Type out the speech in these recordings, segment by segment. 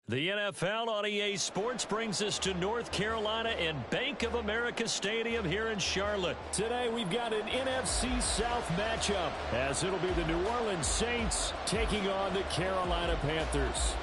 The NFL on EA Sports brings us to North Carolina and Bank of America Stadium here in Charlotte. Today we've got an NFC South matchup as it'll be the New Orleans Saints taking on the Carolina Panthers.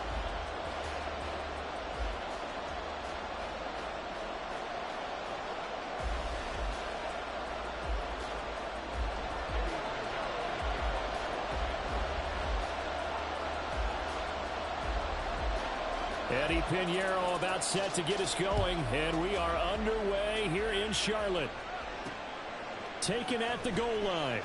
Eddie Pinheiro about set to get us going, and we are underway here in Charlotte. Taken at the goal line.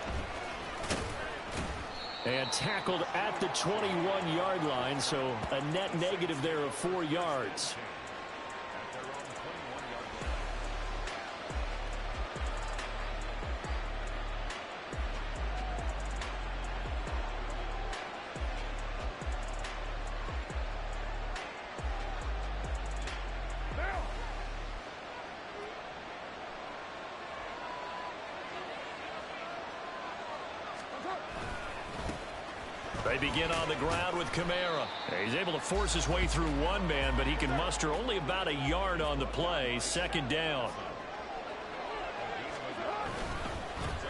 And tackled at the 21-yard line, so a net negative there of 4 yards. They begin on the ground with Kamara. He's able to force his way through one man, but he can muster only about a yard on the play. Second down.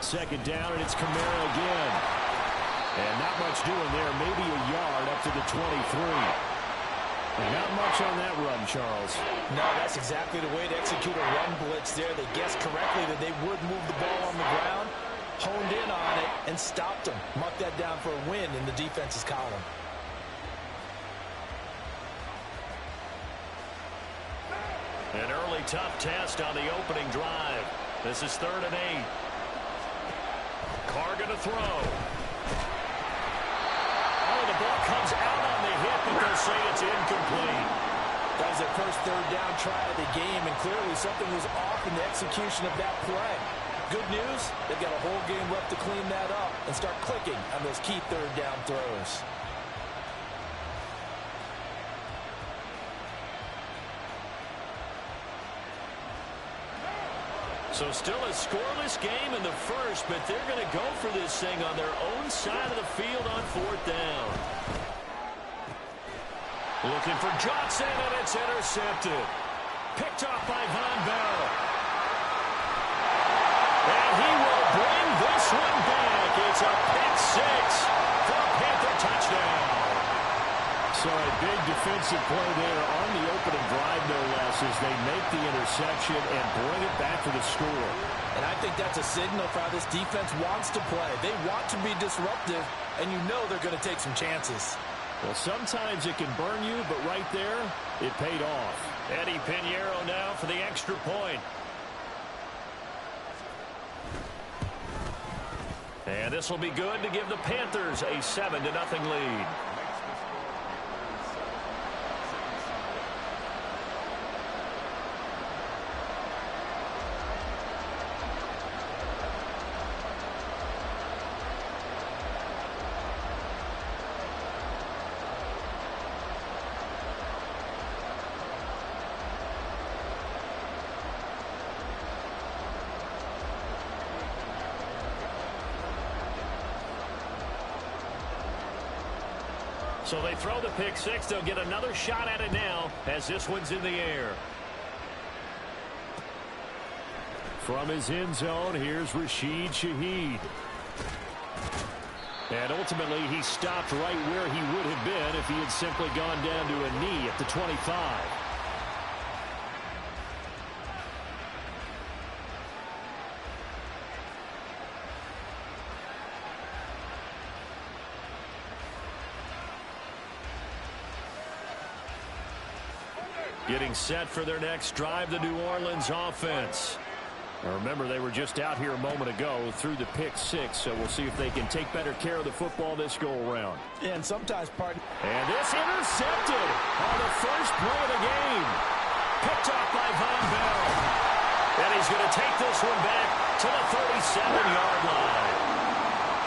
Second down, and it's Kamara again. And not much doing there. Maybe a yard up to the 23. And not much on that run, Charles. No, that's exactly the way to execute a run blitz there. They guessed correctly that they would move the ball on the ground. Honed in on it and stopped him. Mark that down for a win in the defense's column. An early tough test on the opening drive. This is 3rd and 8. Carr going to throw. Oh, the ball comes out on the hit, but they'll say it's incomplete. That was their first 3rd down try of the game, and clearly something was off in the execution of that play. Good news, they've got a whole game left to clean that up and start clicking on those key 3rd down throws. So still a scoreless game in the first, but they're going to go for this thing on their own side of the field on 4th down. Looking for Johnson, and it's intercepted. Picked off by Von Bell. And he will bring this one back. It's a pick 6 for a Panther touchdown. So a big defensive play there on the opening drive, no less, as they make the interception and bring it back to the score. And I think that's a signal for how this defense wants to play. They want to be disruptive, and you know they're going to take some chances. Well, sometimes it can burn you, but right there, it paid off. Eddie Pinheiro now for the extra point. And this will be good to give the Panthers a 7-0 lead. So they throw the pick 6. They'll get another shot at it now as this one's in the air. From his end zone, here's Rashid Shaheed. And ultimately, he stopped right where he would have been if he had simply gone down to a knee at the 25. Getting set for their next drive, the New Orleans offense. Now remember, they were just out here a moment ago through the pick 6, so we'll see if they can take better care of the football this go-around. Yeah, and sometimes, And this intercepted on the first play of the game. Picked off by Von Bell. And he's going to take this one back to the 37-yard line.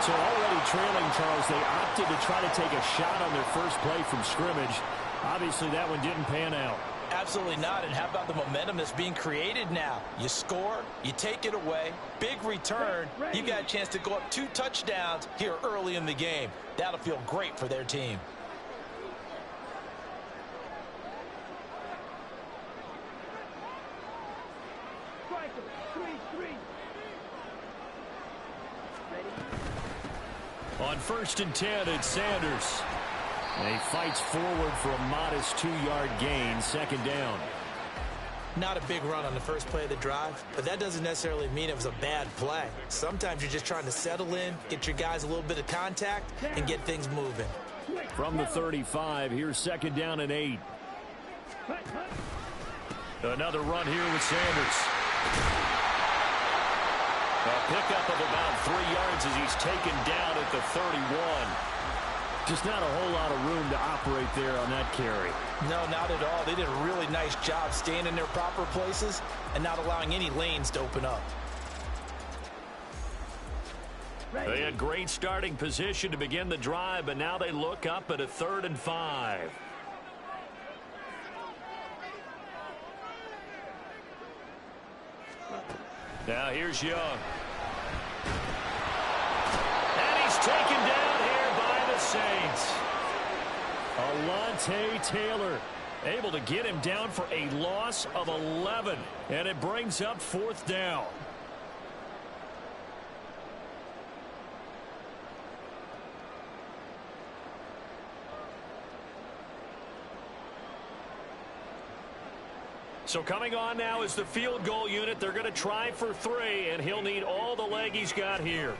So already trailing, Charles, they opted to try to take a shot on their first play from scrimmage. Obviously, that one didn't pan out. Absolutely not. And how about the momentum that's being created now? You score, you take it away, big return. You got a chance to go up 2 touchdowns here early in the game. That'll feel great for their team. On 1st and 10, it's Sanders. And he fights forward for a modest 2-yard gain, 2nd down. Not a big run on the first play of the drive, but that doesn't necessarily mean it was a bad play. Sometimes you're just trying to settle in, get your guys a little bit of contact, and get things moving. From the 35, here's 2nd down and 8. Another run here with Sanders. A pickup of about 3 yards as he's taken down at the 31. Just not a whole lot of room to operate there on that carry. No, not at all. They did a really nice job staying in their proper places and not allowing any lanes to open up. They had great starting position to begin the drive, but now they look up at a 3rd and 5. Now here's Young. And he's taken down here by the Saints. Alontae Taylor able to get him down for a loss of 11. And it brings up 4th down. So coming on now is the field goal unit. They're going to try for 3, and he'll need all the leg he's got here.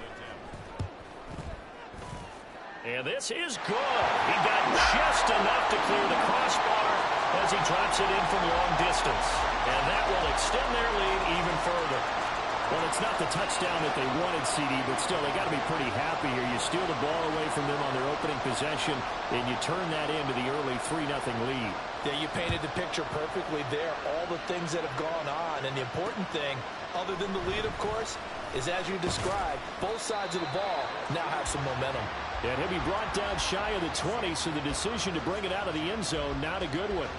And this is good. He got just enough to clear the crossbar as he drops it in from long distance. And that will extend their lead even further. Well, it's not the touchdown that they wanted, CD, but still, they got to be pretty happy here. You steal the ball away from them on their opening possession, and you turn that into the early 3-0 lead. Yeah, you painted the picture perfectly there. All the things that have gone on, and the important thing, other than the lead, of course, is as you described, both sides of the ball now have some momentum. And he'll be brought down shy of the 20, so the decision to bring it out of the end zone, not a good one.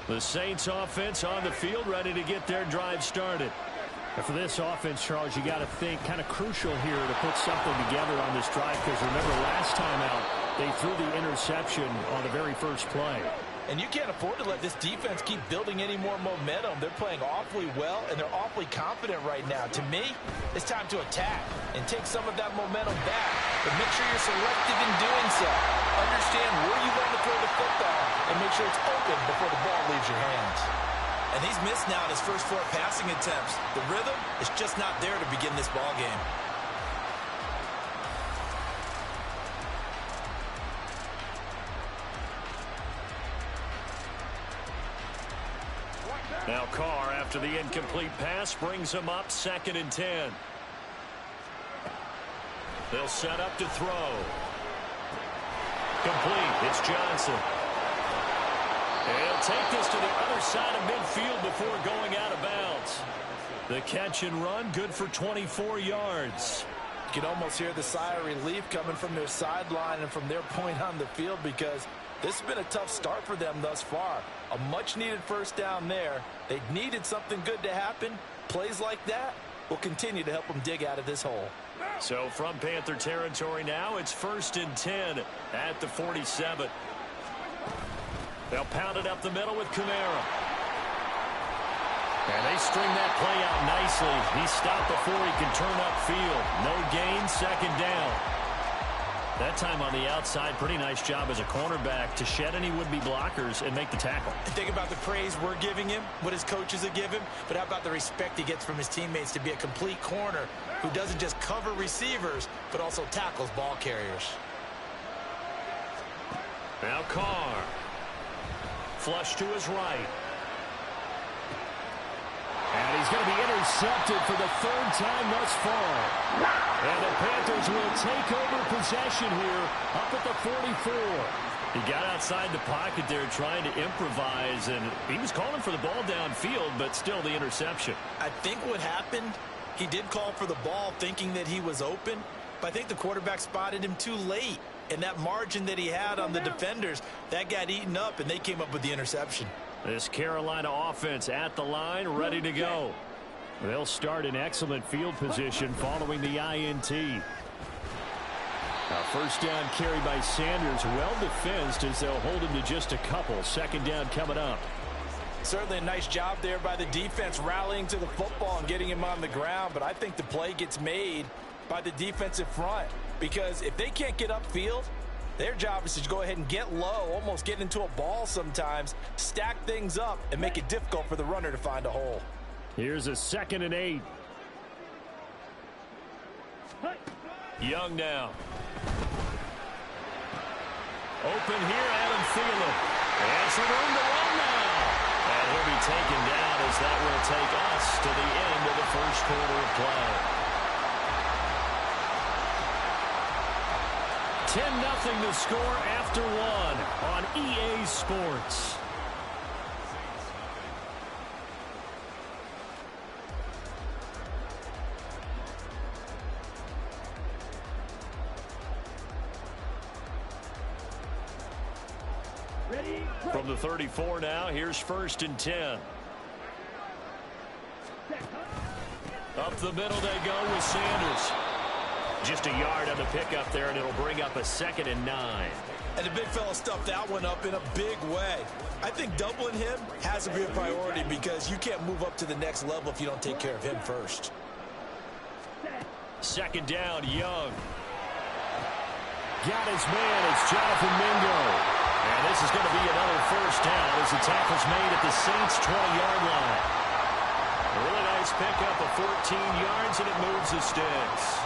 The Saints offense on the field, ready to get their drive started. And for this offense, Charles, you got to think kind of crucial here to put something together on this drive, because remember last time out, they threw the interception on the very first play. And you can't afford to let this defense keep building any more momentum. They're playing awfully well, and they're awfully confident right now. To me, it's time to attack and take some of that momentum back. But make sure you're selective in doing so. Understand where you want to throw the football and make sure it's open before the ball leaves your hands. And he's missed now in his first 4 passing attempts. The rhythm is just not there to begin this ball game. Now Carr, after the incomplete pass, brings him up 2nd and 10. They'll set up to throw. Complete. It's Johnson. And he'll take this to the other side of midfield before going out of bounds. The catch and run, good for 24 yards. You can almost hear the sigh of relief coming from their sideline and from their point on the field, because this has been a tough start for them thus far. A much-needed first down there. They needed something good to happen. Plays like that will continue to help them dig out of this hole. So from Panther territory now, it's 1st and 10 at the 47. They'll pound it up the middle with Kamara. And they string that play out nicely. He stopped before he could turn upfield. No gain, 2nd down. That time on the outside, pretty nice job as a cornerback to shed any would-be blockers and make the tackle. Think about the praise we're giving him, what his coaches have given, but how about the respect he gets from his teammates to be a complete corner who doesn't just cover receivers, but also tackles ball carriers. Now Carr. Flush to his right. And he's going to be intercepted for the 3rd time thus far. And the Panthers will take over possession here up at the 44. He got outside the pocket there trying to improvise, and he was calling for the ball downfield, but still the interception. I think what happened, he did call for the ball thinking that he was open, but I think the quarterback spotted him too late. And that margin that he had on the defenders, that got eaten up, and they came up with the interception. This Carolina offense at the line, ready to go. They'll start in excellent field position following the INT. A first down carry by Sanders, well defensed as they'll hold him to just a couple. Second down coming up. Certainly a nice job there by the defense rallying to the football and getting him on the ground, but I think the play gets made by the defensive front because if they can't get upfield, their job is to go ahead and get low, almost get into a ball sometimes, stack things up, and make it difficult for the runner to find a hole. Here's a 2nd and 8. Young now. Open here, Adam Thielen. And some room to run now. And he'll be taken down as that will take us to the end of the first quarter of play. 10-0 the score after 1 on EA Sports. From the 34 now, here's 1st and 10. Up the middle they go with Sanders. Just a yard on the pickup there, and it'll bring up a 2nd and 9. And the big fella stuffed that one up in a big way. I think doubling him has to be a priority because you can't move up to the next level if you don't take care of him first. 2nd down, Young. Got his man, it's Jonathan Mingo. And this is going to be another first down as the tackle's made at the Saints' 20-yard line. A really nice pickup of 14 yards, and it moves the sticks.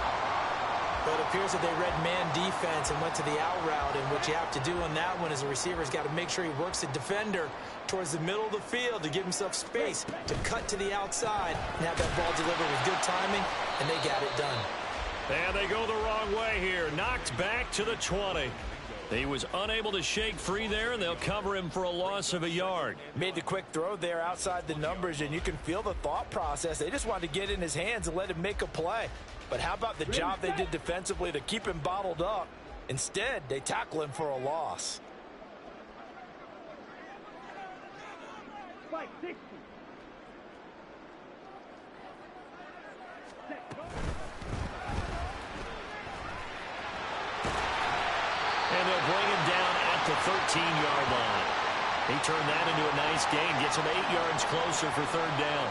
But it appears that they read man defense and went to the out route, and what you have to do on that one is the receiver's got to make sure he works the defender towards the middle of the field to give himself space to cut to the outside and have that ball delivered with good timing, and they got it done. And they go the wrong way here. Knocked back to the 20. He was unable to shake free there, and they'll cover him for a loss of a yard. Made the quick throw there outside the numbers, and you can feel the thought process. They just wanted to get in his hands and let him make a play. But how about the job they did defensively to keep him bottled up? Instead, they tackle him for a loss. And they'll bring him down at the 13-yard line. He turned that into a nice gain. Gets him 8 yards closer for 3rd down.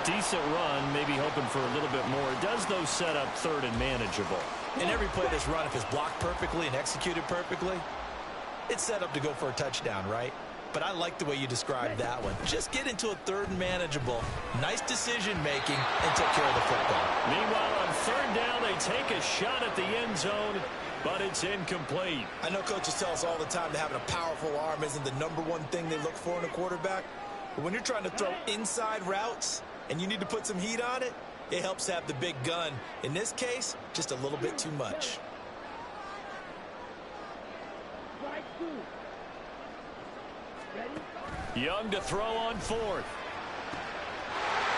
Decent run, maybe hoping for a little bit more. It does, though, set up 3rd and manageable. In every play that's run, if it's blocked perfectly and executed perfectly, it's set up to go for a touchdown, right? But I like the way you described that one. Just get into a 3rd and manageable, nice decision-making, and take care of the football. Meanwhile, on 3rd down, they take a shot at the end zone, but it's incomplete. I know coaches tell us all the time that having a powerful arm isn't the #1 thing they look for in a quarterback. But when you're trying to throw inside routes and you need to put some heat on it, it helps have the big gun. In this case, just a little bit too much. Young to throw on 4th.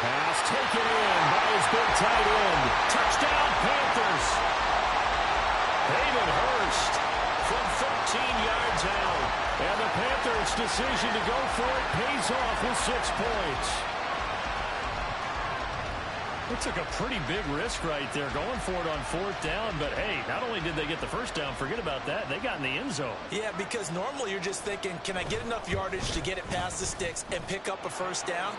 Pass taken in by his big tight end. Touchdown, Panthers. Hayden Hurst from 13 yards out. And the Panthers' decision to go for it pays off with 6 points. It took a pretty big risk right there going for it on 4th down. But, hey, not only did they get the first down, forget about that, they got in the end zone. Yeah, because normally you're just thinking, can I get enough yardage to get it past the sticks and pick up a first down?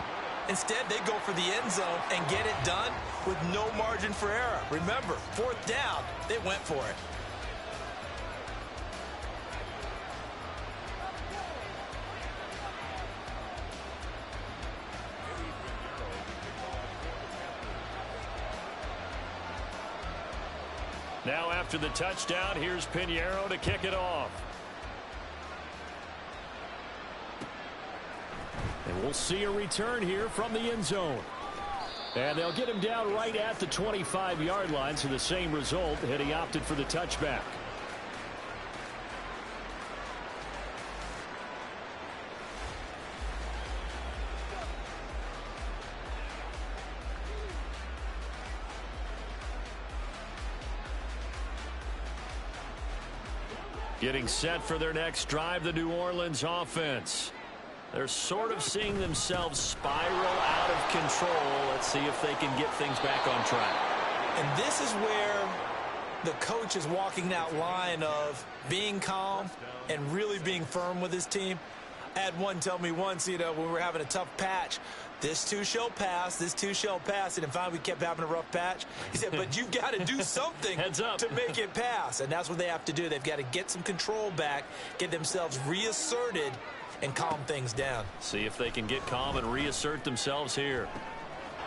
Instead, they go for the end zone and get it done with no margin for error. Remember, 4th down, they went for it. Now after the touchdown, here's Pinheiro to kick it off. And we'll see a return here from the end zone. And they'll get him down right at the 25-yard line, so the same result, had he opted for the touchback. Getting set for their next drive, the New Orleans offense. They're sort of seeing themselves spiral out of control. Let's see if they can get things back on track. And this is where the coach is walking that line of being calm and really being firm with his team. I had one tell me once, when we were having a tough patch, this too shall pass, this too shall pass. And finally, we kept having a rough patch. He said, but you've got to do something to make it pass. And that's what they have to do. They've got to get some control back, get themselves reasserted, and calm things down. See if they can get calm and reassert themselves here.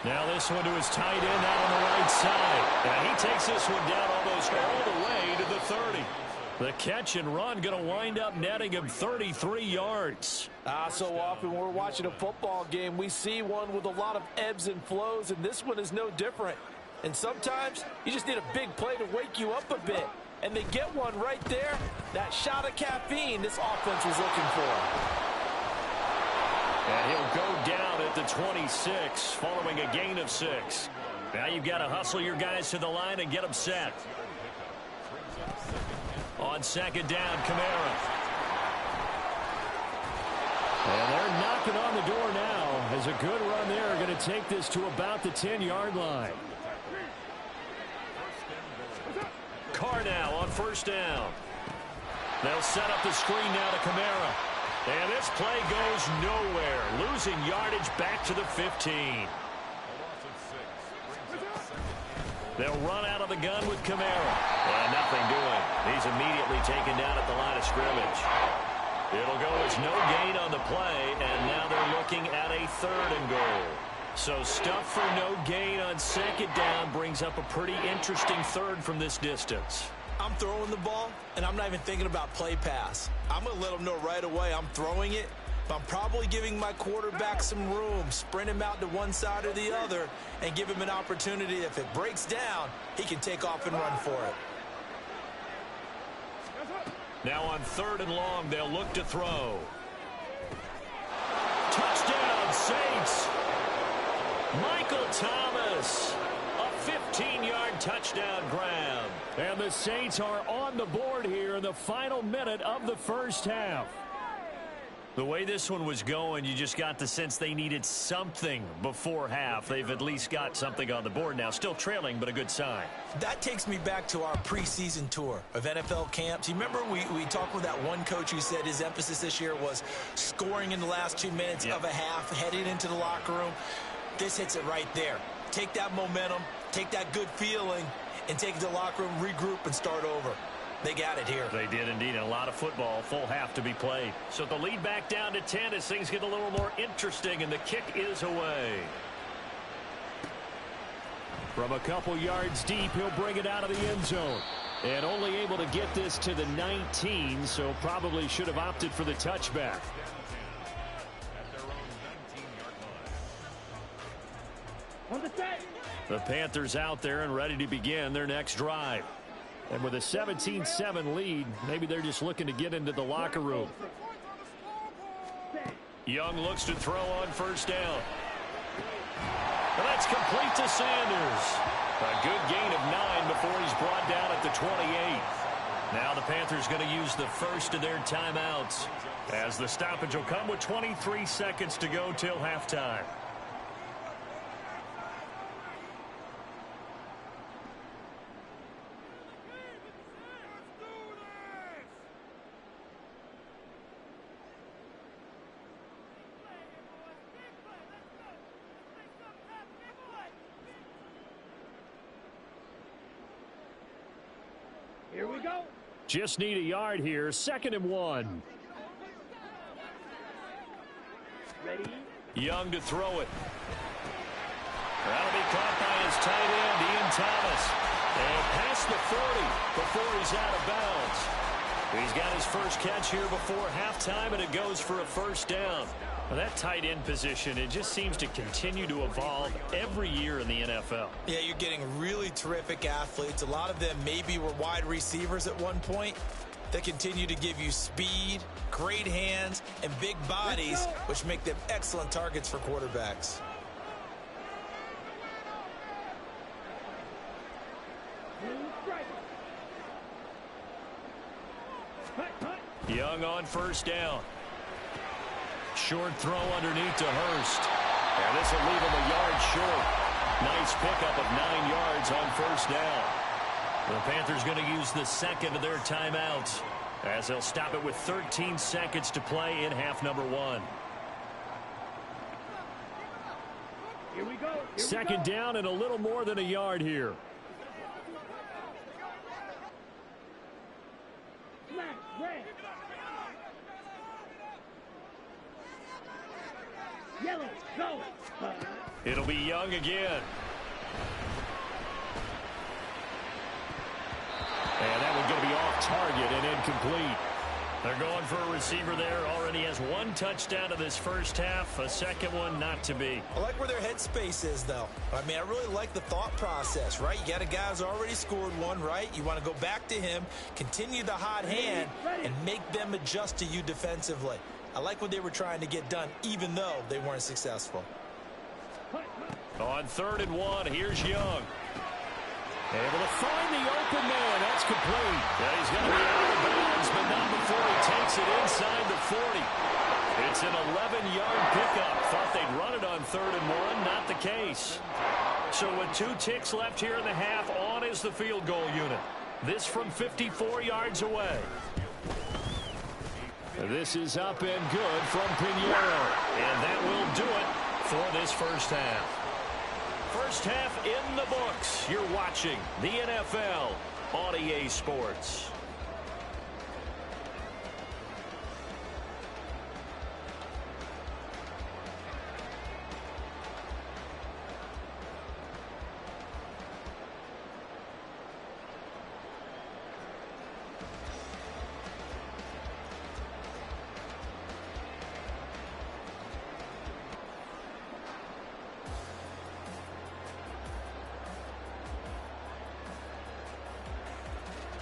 Now this one to his tight end out on the right side. And he takes this one down almost all the way to the 30. The catch and run going to wind up netting him 33 yards. So often when we're watching a football game, we see one with a lot of ebbs and flows, and this one is no different. And sometimes you just need a big play to wake you up a bit. And they get one right there. That shot of caffeine this offense was looking for. And he'll go down at the 26 following a gain of 6. Now you've got to hustle your guys to the line and get them set. On second down, Kamara. And they're knocking on the door now as a good run there. Going to take this to about the 10-yard line. Carr now on first down. They'll set up the screen now to Kamara. And this play goes nowhere. Losing yardage back to the 15. They'll run out of the gun with Kamara. And nothing doing. He's immediately taken down at the line of scrimmage. It'll go as no gain on the play, and now they're looking at a 3rd and goal. So stuff for no gain on second down brings up a pretty interesting 3rd from this distance. I'm throwing the ball, and I'm not even thinking about play pass. I'm going to let them know right away I'm throwing it, but I'm probably giving my quarterback some room, sprint him out to one side or the other, and give him an opportunity. If it breaks down, he can take off and run for it. Now on 3rd and long, they'll look to throw. Touchdown, Saints! Michael Thomas, a 15-yard touchdown grab. And the Saints are on the board here in the final minute of the first half. The way this one was going, you just got the sense they needed something before half. They've at least got something on the board now. Still trailing, but a good sign. That takes me back to our preseason tour of NFL camps. You remember we talked with that one coach who said his emphasis this year was scoring in the last 2 minutes of a half, heading into the locker room. This hits it right there. Take that momentum, take that good feeling, and take it to the locker room, regroup, and start over. They got it here. They did indeed. And a lot of football, full half to be played. So the lead back down to 10 as things get a little more interesting, and the kick is away. From a couple yards deep, he'll bring it out of the end zone. And only able to get this to the 19, so probably should have opted for the touchback. The Panthers out there and ready to begin their next drive. And with a 17-7 lead, maybe they're just looking to get into the locker room. Young looks to throw on first down. And that's complete to Sanders. A good gain of 9 before he's brought down at the 28. Now the Panthers going to use the first of their timeouts, as the stoppage will come with 23 seconds to go till halftime. Here we go. Just need a yard here. 2nd and 1. Ready? Young to throw it. That'll be caught by his tight end, Ian Thomas. And past the 40 before he's out of bounds. He's got his first catch here before halftime, and it goes for a first down. Well, that tight end position, it just seems to continue to evolve every year in the NFL. Yeah, you're getting really terrific athletes. A lot of them maybe were wide receivers at one point. They continue to give you speed, great hands, and big bodies, which make them excellent targets for quarterbacks. Young on first down. Short throw underneath to Hurst. And this will leave him a yard short. Nice pickup of 9 yards on first down. The Panthers going to use the second of their timeouts as they'll stop it with 13 seconds to play in half number 1. Here we go. Second down and a little more than a yard here. Smash, red. Yellow, go. It'll be Young again. And that one's going to be off target and incomplete. They're going for a receiver there. Already has 1 touchdown in this first half. A second one not to be. I like where their headspace is, though. I mean, I really like the thought process, right? You got a guy who's already scored 1, right? You want to go back to him, continue the hot hand, and make them adjust to you defensively. I like what they were trying to get done, even though they weren't successful. On 3rd and 1, here's Young. Able to find the open man. That's complete. Yeah, he's going to be out of bounds, but not before he takes it inside the 40. It's an 11-yard pickup. Thought they'd run it on 3rd and 1. Not the case. So with 2 ticks left here in the half, on is the field goal unit. This from 54 yards away. This is up and good from Pinheiro. And that will do it for this first half. First half in the books. You're watching the NFL on EA Sports.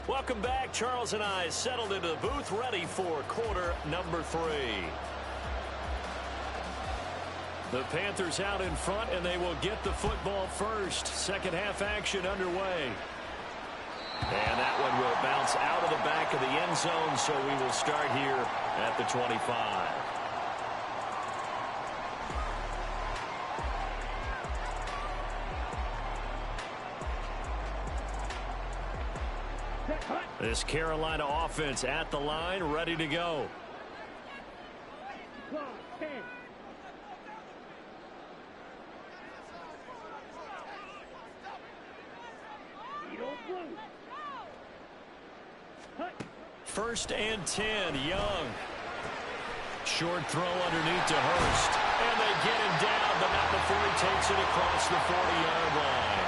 Welcome back. Charles and I settled into the booth, ready for quarter number 3. The Panthers out in front, and they will get the football first. Second half action underway. And that one will bounce out of the back of the end zone, so we will start here at the 25. This Carolina offense at the line, ready to go. First and 10, Young. Short throw underneath to Hurst. And they get him down, but not before he takes it across the 40-yard line.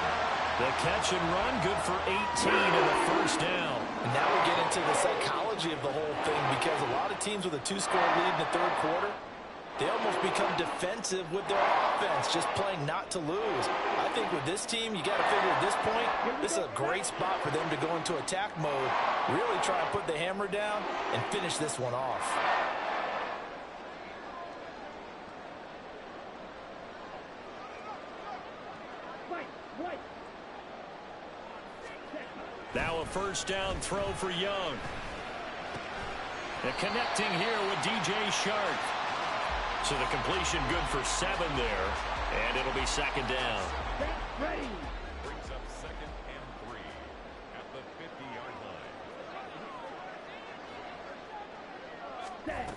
The catch and run, good for 18 and a first down. And now we get into the psychology of the whole thing, because a lot of teams with a 2-score lead in the 3rd quarter, they almost become defensive with their offense, just playing not to lose. I think with this team, you got to figure at this point, this is a great spot for them to go into attack mode, really try and put the hammer down and finish this one off. Now a first down throw for Young. And connecting here with DJ Shark. So the completion good for 7 there. And it'll be second down. Ready. Brings up 2nd and 3 at the 50-yard line.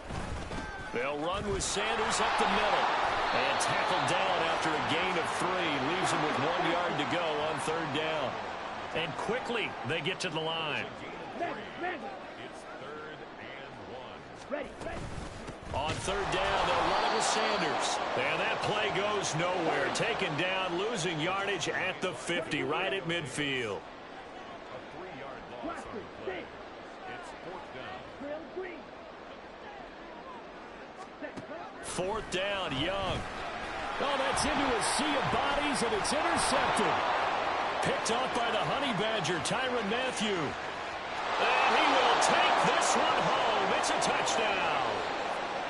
They'll run with Sanders up the middle. And tackled down after a gain of 3. Leaves him with 1 yard to go on 3rd down. And quickly they get to the line. It's 3rd and 1. Ready. On 3rd down, they'll run it with Sanders. And that play goes nowhere. Taken down, losing yardage at the 50, right at midfield. A 3-yard loss on the play. It's 4th down. 4th down, Young. Oh, that's into a sea of bodies, and it's intercepted. Picked off by the Honey Badger, Tyrann Mathieu. And he will take this one home. It's a touchdown.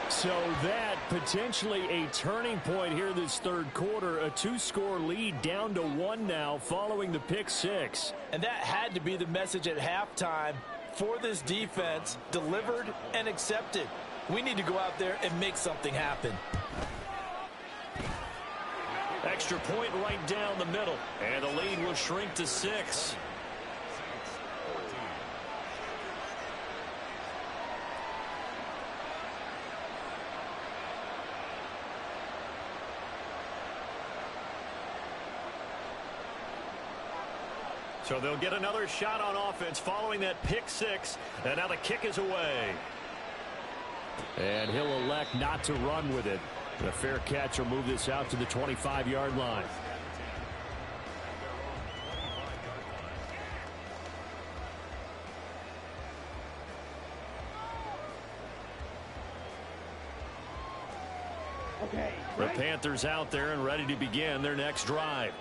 So that potentially a turning point here this 3rd quarter. A 2-score lead down to 1 now following the pick 6. And that had to be the message at halftime for this defense, delivered and accepted. We need to go out there and make something happen. Extra point right down the middle. And the lead will shrink to 6. So they'll get another shot on offense following that pick 6. And now the kick is away. And he'll elect not to run with it. A fair catch will move this out to the 25-yard line. Okay. The Panthers out there and ready to begin their next drive.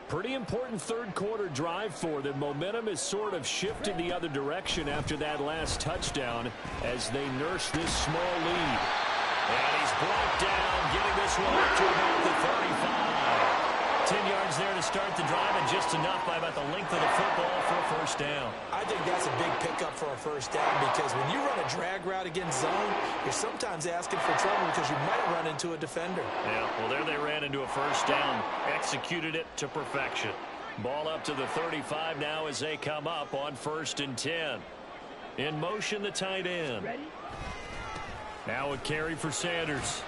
Pretty important third quarter drive for them. Momentum has sort of shifted the other direction after that last touchdown as they nurse this small lead. And he's brought down, getting this one up to about the 35. 10 yards there to start the drive, and just enough by about the length of the football for a first down. I think that's a big pickup for a first down because when you run a drag route against zone, you're sometimes asking for trouble because you might run into a defender. Yeah, well, there they ran into a first down. Executed it to perfection. Ball up to the 35 now as they come up on 1st and 10. In motion, the tight end. Ready? Now a carry for Sanders.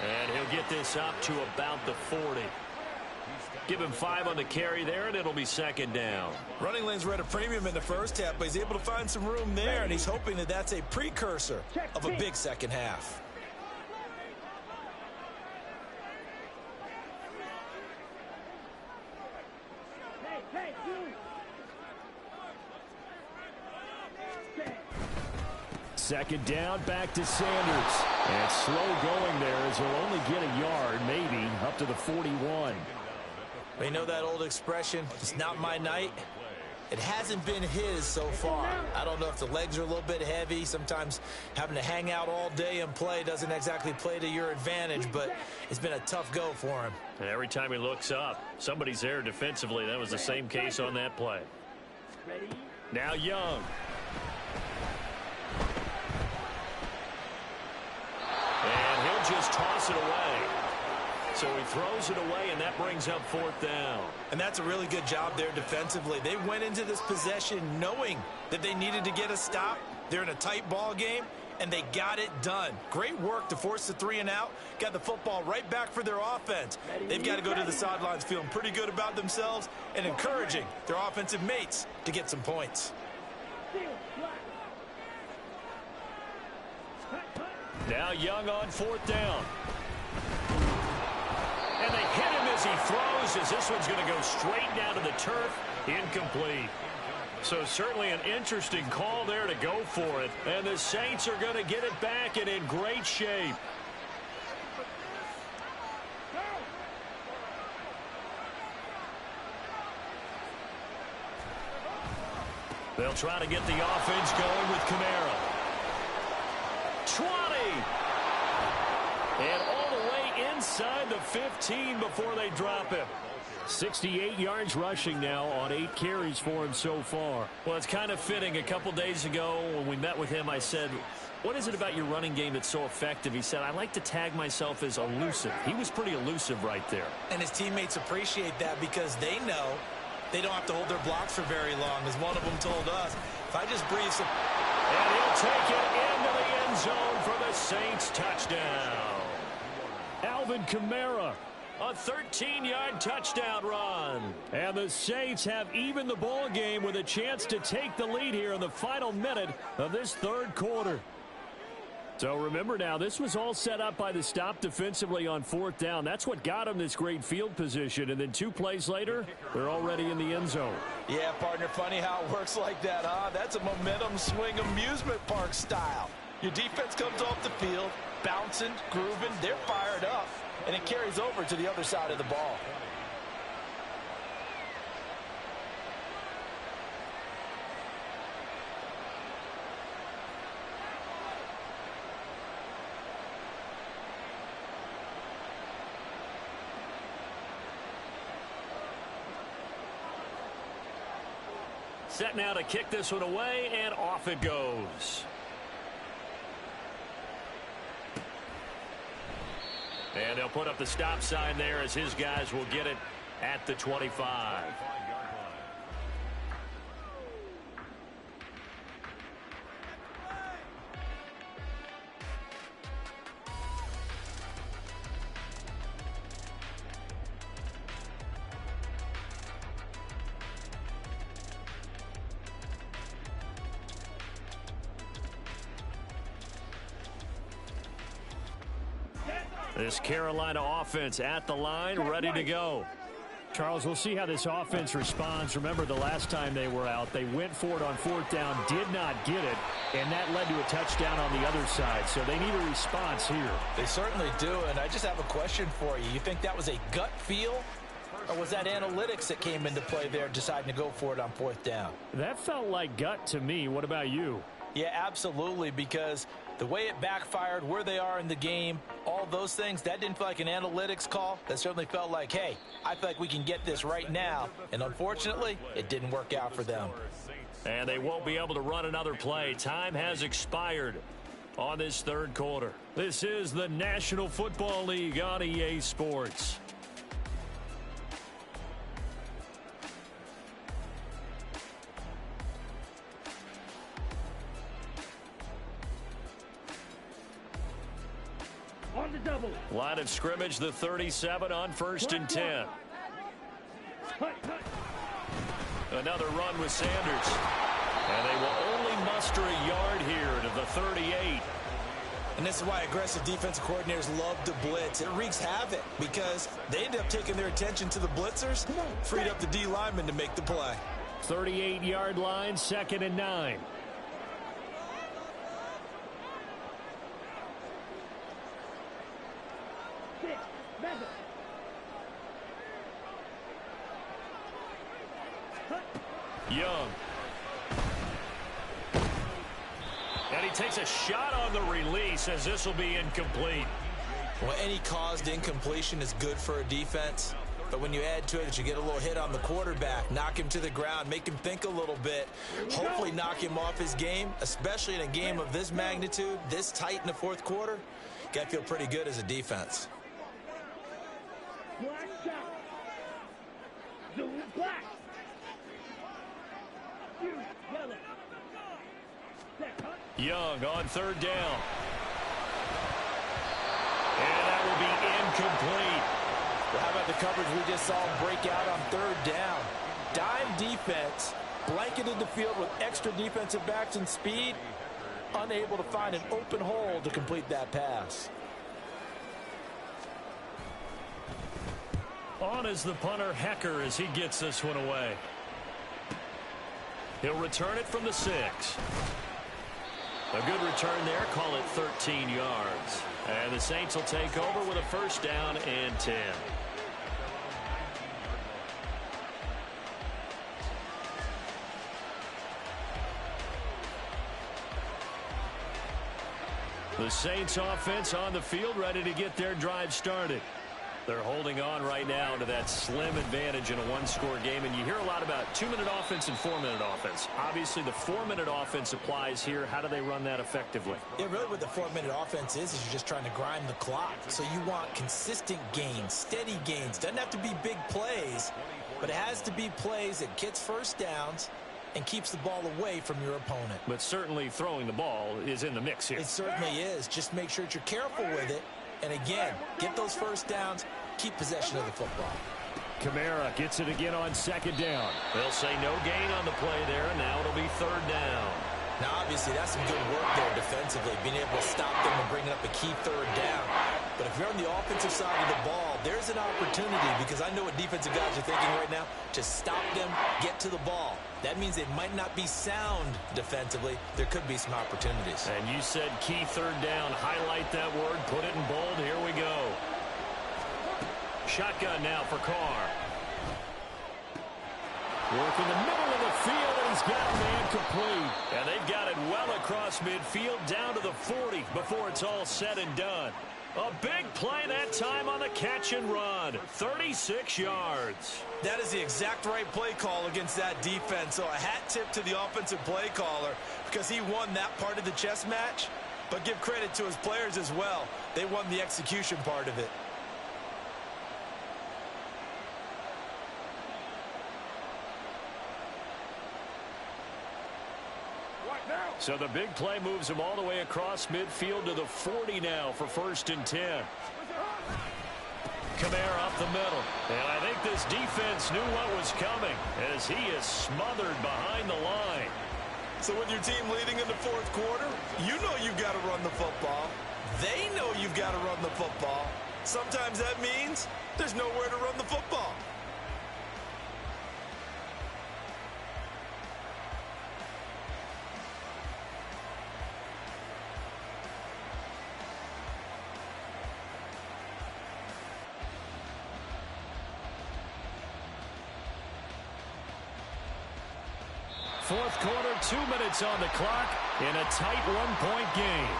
And he'll get this up to about the 40. Give him 5 on the carry there, and it'll be 2nd down. Running lanes were at a premium in the first half, but he's able to find some room there, and he's hoping that that's a precursor of a big second half. Hey, you. Second down, back to Sanders. And slow going there as he'll only get a yard, maybe, up to the 41. You know that old expression, it's not my night? It hasn't been his so far. I don't know if the legs are a little bit heavy. Sometimes having to hang out all day and play doesn't exactly play to your advantage, but it's been a tough go for him. And every time he looks up, somebody's there defensively. That was the same case on that play. Now Young. And he'll just toss it away. So he throws it away, and that brings up 4th down. And that's a really good job there defensively. They went into this possession knowing that they needed to get a stop. They're in a tight ball game, and they got it done. Great work to force the 3 and out. Got the football right back for their offense. They've got to go to the sidelines feeling pretty good about themselves and encouraging their offensive mates to get some points. Now Young on 4th down. And they hit him as he throws, as this one's going to go straight down to the turf. Incomplete. So certainly an interesting call there to go for it. And the Saints are going to get it back and in great shape. They'll try to get the offense going with Kamara. 20. And all the way inside the 15 before they drop him. 68 yards rushing now on 8 carries for him so far. Well, it's kind of fitting. A couple days ago when we met with him, I said, what is it about your running game that's so effective? He said, I like to tag myself as elusive. He was pretty elusive right there. And his teammates appreciate that because they know they don't have to hold their blocks for very long. As one of them told us, if I just breathe some... And he'll take it into the end zone for the Saints touchdown. Alvin Kamara, a 13-yard touchdown run. And the Saints have evened the ball game with a chance to take the lead here in the final minute of this third quarter. So remember now, this was all set up by the stop defensively on 4th down. That's what got them this great field position. And then 2 plays later, they're already in the end zone. Yeah, partner, funny how it works like that, huh? That's a momentum swing amusement park style. Your defense comes off the field, bouncing, grooving, they're fired up, and it carries over to the other side of the ball. Set now to kick this one away, and off it goes. And they'll put up the stop sign there as his guys will get it at the 25. This Carolina offense at the line, ready to go. Charles, we'll see how this offense responds. Remember, the last time they were out, they went for it on 4th down, did not get it, and that led to a touchdown on the other side. So they need a response here. They certainly do, and I just have a question for you. You think that was a gut feel, or was that analytics that came into play there deciding to go for it on 4th down? That felt like gut to me. What about you? Yeah, absolutely, because the way it backfired, where they are in the game, all those things, that didn't feel like an analytics call. That certainly felt like, hey, I feel like we can get this right now. And unfortunately, it didn't work out for them. And they won't be able to run another play. Time has expired on this 3rd quarter. This is the National Football League on EA Sports. On the double. Line of scrimmage, the 37 on 1st and 10. Another run with Sanders. And they will only muster a yard here to the 38. And this is why aggressive defensive coordinators love to blitz. It wreaks havoc because they end up taking their attention to the blitzers, freed up the D lineman to make the play. 38-yard line, 2nd and 9. Young. And he takes a shot on the release as this will be incomplete. Well, any caused incompletion is good for a defense. But when you add to it that you get a little hit on the quarterback, knock him to the ground, make him think a little bit, hopefully knock him off his game, especially in a game of this magnitude, this tight in the 4th quarter, got to feel pretty good as a defense. Black shot. Zoom black. Yellow. Young on 3rd down. And that will be incomplete. Well, how about the coverage we just saw break out on 3rd down? Dime defense, blanketed the field with extra defensive backs and speed, unable to find an open hole to complete that pass. On is the punter, Hecker, as he gets this one away. He'll return it from the 6. A good return there, call it 13 yards. And the Saints will take over with a 1st down and 10. The Saints offense on the field, ready to get their drive started. They're holding on right now to that slim advantage in a 1-score game. And you hear a lot about 2-minute offense and 4-minute offense. Obviously, the 4-minute offense applies here. How do they run that effectively? Yeah, really what the 4-minute offense is you're just trying to grind the clock. So you want consistent gains, steady gains. Doesn't have to be big plays, but it has to be plays that gets 1st downs and keeps the ball away from your opponent. But certainly throwing the ball is in the mix here. It certainly is. Just make sure that you're careful with it. And again, get those 1st downs, keep possession of the football. Kamara gets it again on 2nd down. They'll say no gain on the play there, and now it'll be 3rd down. Now, obviously, that's some good work there defensively, being able to stop them and bringing up a key 3rd down. But if you're on the offensive side of the ball, there's an opportunity, because I know what defensive guys are thinking right now, to stop them, get to the ball. That means they might not be sound defensively. There could be some opportunities. And you said key 3rd down. Highlight that word. Put it in bold. Here we go. Shotgun now for Carr. Work in the middle of the field, and he's got a man complete. And they've got it well across midfield down to the 40 before it's all said and done. A big play that time on the catch and run. 36 yards. That is the exact right play call against that defense. So a hat tip to the offensive play caller because he won that part of the chess match. But give credit to his players as well. They won the execution part of it. So the big play moves him all the way across midfield to the 40 now for 1st and 10. Kamara up the middle. And I think this defense knew what was coming as he is smothered behind the line. So with your team leading in the 4th quarter, you know you've got to run the football. They know you've got to run the football. Sometimes that means there's nowhere to run the football. Fourth quarter, 2 minutes on the clock in a tight one-point game.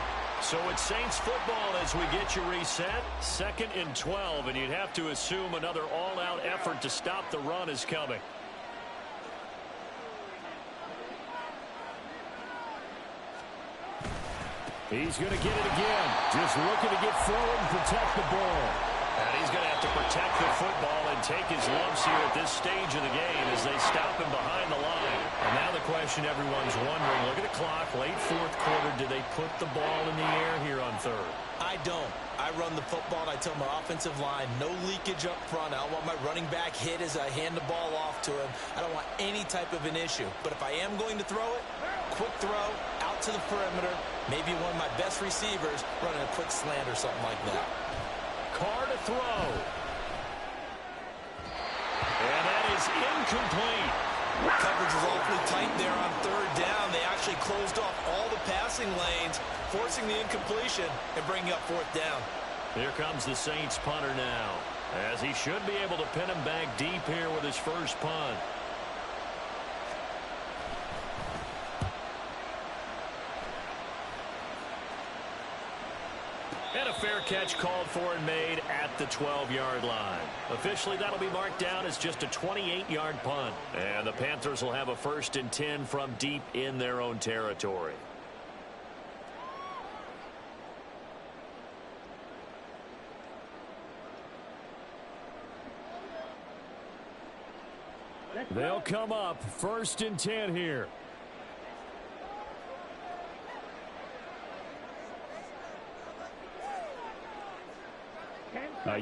So it's Saints football as we get you reset. 2nd and 12, and you'd have to assume another all-out effort to stop the run is coming. He's going to get it again. Just looking to get forward and protect the ball. And he's going to have to protect the football and take his lumps here at this stage of the game as they stop him behind the line. And now the question everyone's wondering, look at the clock, late 4th quarter, do they put the ball in the air here on 3rd? I don't. I run the football, and I tell my offensive line, no leakage up front. I don't want my running back hit as I hand the ball off to him. I don't want any type of an issue. But if I am going to throw it, quick throw, out to the perimeter, maybe one of my best receivers running a quick slant or something like that. Carr to throw. And that is incomplete. Coverage was awfully tight there on 3rd down. They actually closed off all the passing lanes, forcing the incompletion and bringing up 4th down. Here comes the Saints punter now, as he should be able to pin him back deep here with his first punt. And a fair catch called for and made at the 12-yard line. Officially, that'll be marked down as just a 28-yard punt. And the Panthers will have a 1st and 10 from deep in their own territory. They'll come up 1st and 10 here.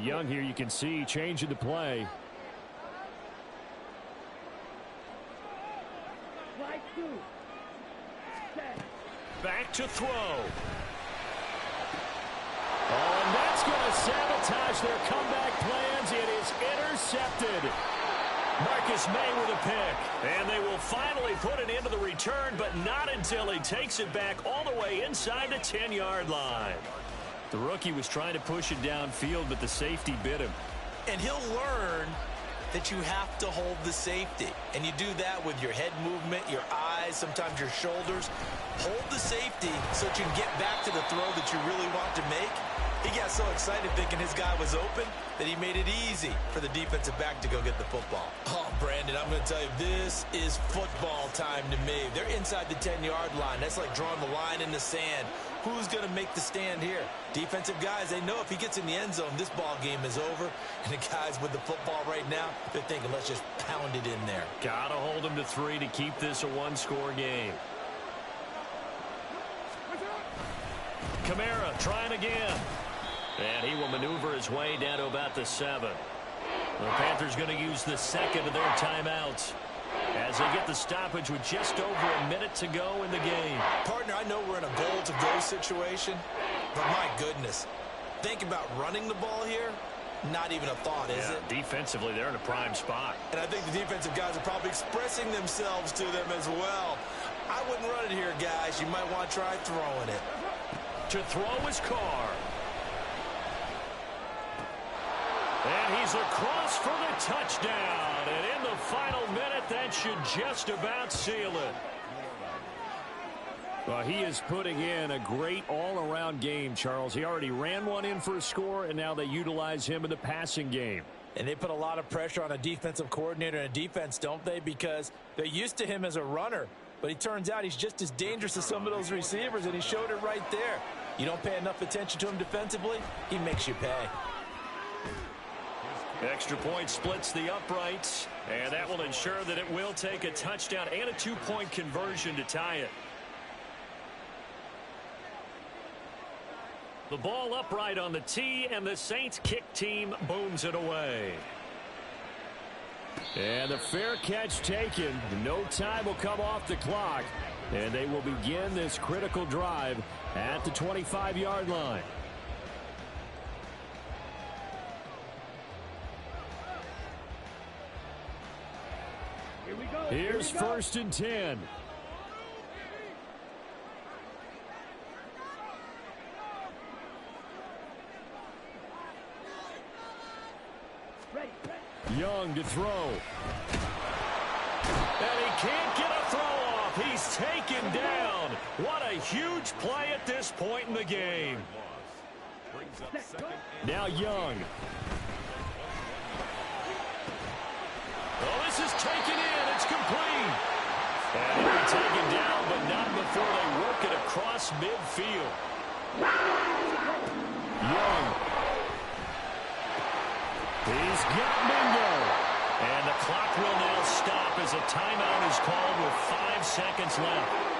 Young here, you can see changing the play. Back to throw. Oh, and that's going to sabotage their comeback plans. It is intercepted. Marcus May with a pick. And they will finally put an end to the return, but not until he takes it back all the way inside the 10-yard line. The rookie was trying to push it downfield, but the safety bit him. And he'll learn that you have to hold the safety. And you do that with your head movement, your eyes, sometimes your shoulders. Hold the safety so that you can get back to the throw that you really want to make. He got so excited thinking his guy was open that he made it easy for the defensive back to go get the football. Oh, Brandon, I'm going to tell you, this is football time to me. They're inside the 10-yard line. That's like drawing the line in the sand. Who's going to make the stand here? Defensive guys, they know if he gets in the end zone, this ball game is over. And the guys with the football right now, they're thinking, let's just pound it in there. Got to hold him to 3 to keep this a one-score game. Kamara trying again. And he will maneuver his way down to about the 7. The Panthers going to use the second of their timeouts as they get the stoppage with just over a minute to go in the game. Partner, I know we're in a goal-to-go situation, but my goodness, think about running the ball here. Not even a thought, is it? Defensively, they're in a prime spot. And I think the defensive guys are probably expressing themselves to them as well. I wouldn't run it here, guys. You might want to try throwing it. To throw is Carr. And he's across for the touchdown. And in the final minute, that should just about seal it. Well, he is putting in a great all-around game, Charles. He already ran one in for a score, and now they utilize him in the passing game. And they put a lot of pressure on a defensive coordinator and a defense, don't they? Because they're used to him as a runner. But it turns out he's just as dangerous as some of those receivers, and he showed it right there. You don't pay enough attention to him defensively, he makes you pay. Extra point splits the uprights, and that will ensure that it will take a touchdown and a two-point conversion to tie it. The ball upright on the tee, and the Saints kick team booms it away. And the fair catch taken. No time will come off the clock, and they will begin this critical drive at the 25-yard line. Here we go. Here's 1st and 10. Ready. Young to throw. And he can't get a throw off. He's taken down. What a huge play at this point in the game. Now Young. Oh, this is taken in. It's complete. And he'll be taken down, but not before they work it across midfield. Young. He's got Mingo. And the clock will now stop as a timeout is called with 5 seconds left.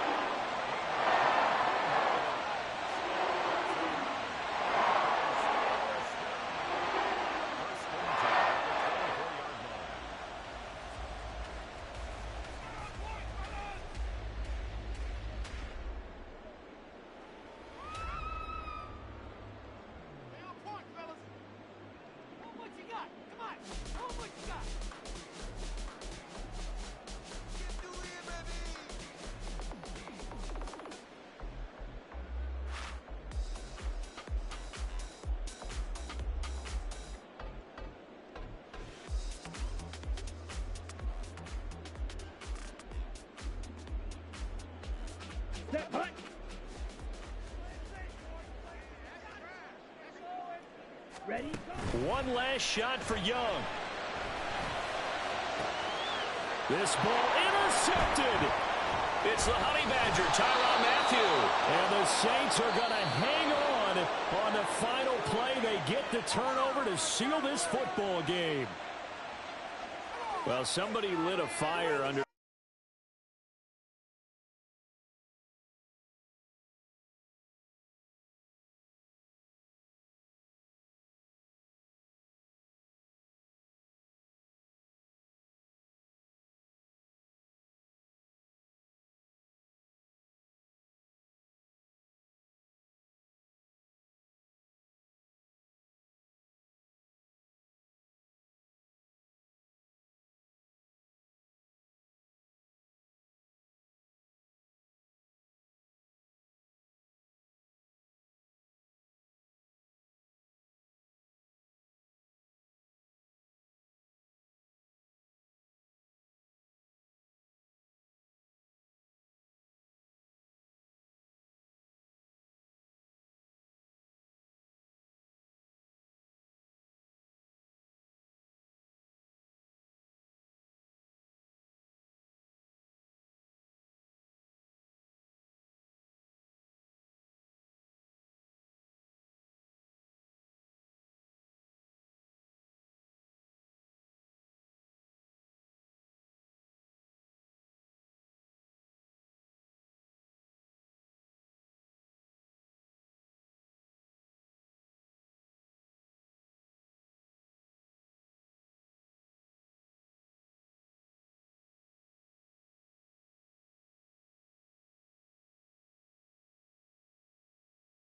Set, hut. Ready, go. One last shot for Young. This ball intercepted. It's the Honey Badger, Tyrann Mathieu. And the Saints are going to hang on the final play. They get the turnover to seal this football game. Well, somebody lit a fire under.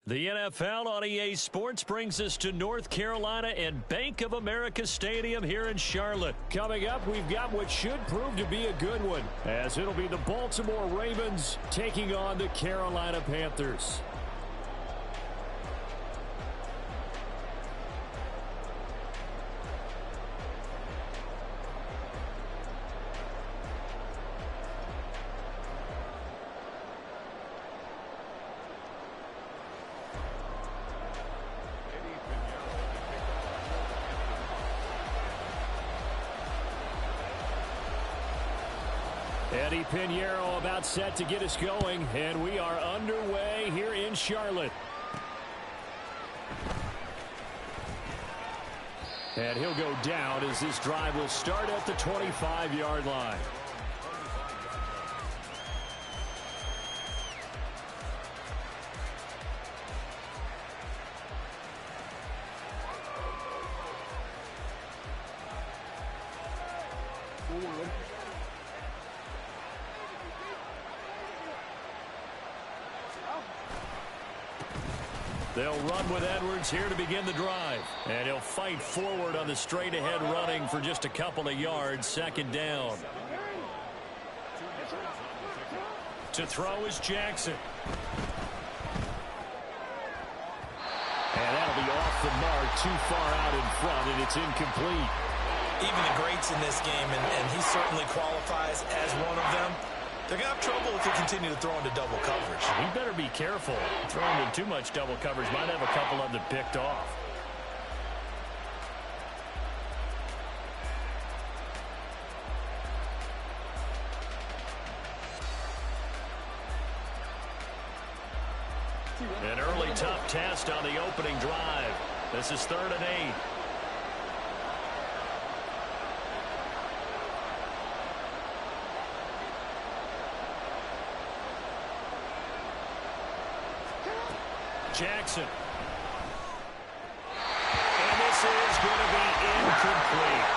The NFL on EA Sports brings us to North Carolina and Bank of America Stadium here in Charlotte. Coming up, we've got what should prove to be a good one, as it'll be the Baltimore Ravens taking on the Carolina Panthers. Eddie Pinheiro about set to get us going, and we are underway here in Charlotte. And he'll go down as this drive will start at the 25-yard line. They'll run with Edwards here to begin the drive. And he'll fight forward on the straight-ahead running for just a couple of yards. Second down. To throw is Jackson. And that'll be off the mark, too far out in front, and it's incomplete. Even the greats in this game, and he certainly qualifies as one of them, they're going to have trouble if they continue to throw into double coverage. He better be careful. Throwing in too much double coverage might have a couple of them picked off. An early tough test on the opening drive. This is 3rd and 8. Jackson. And this is going to be incomplete.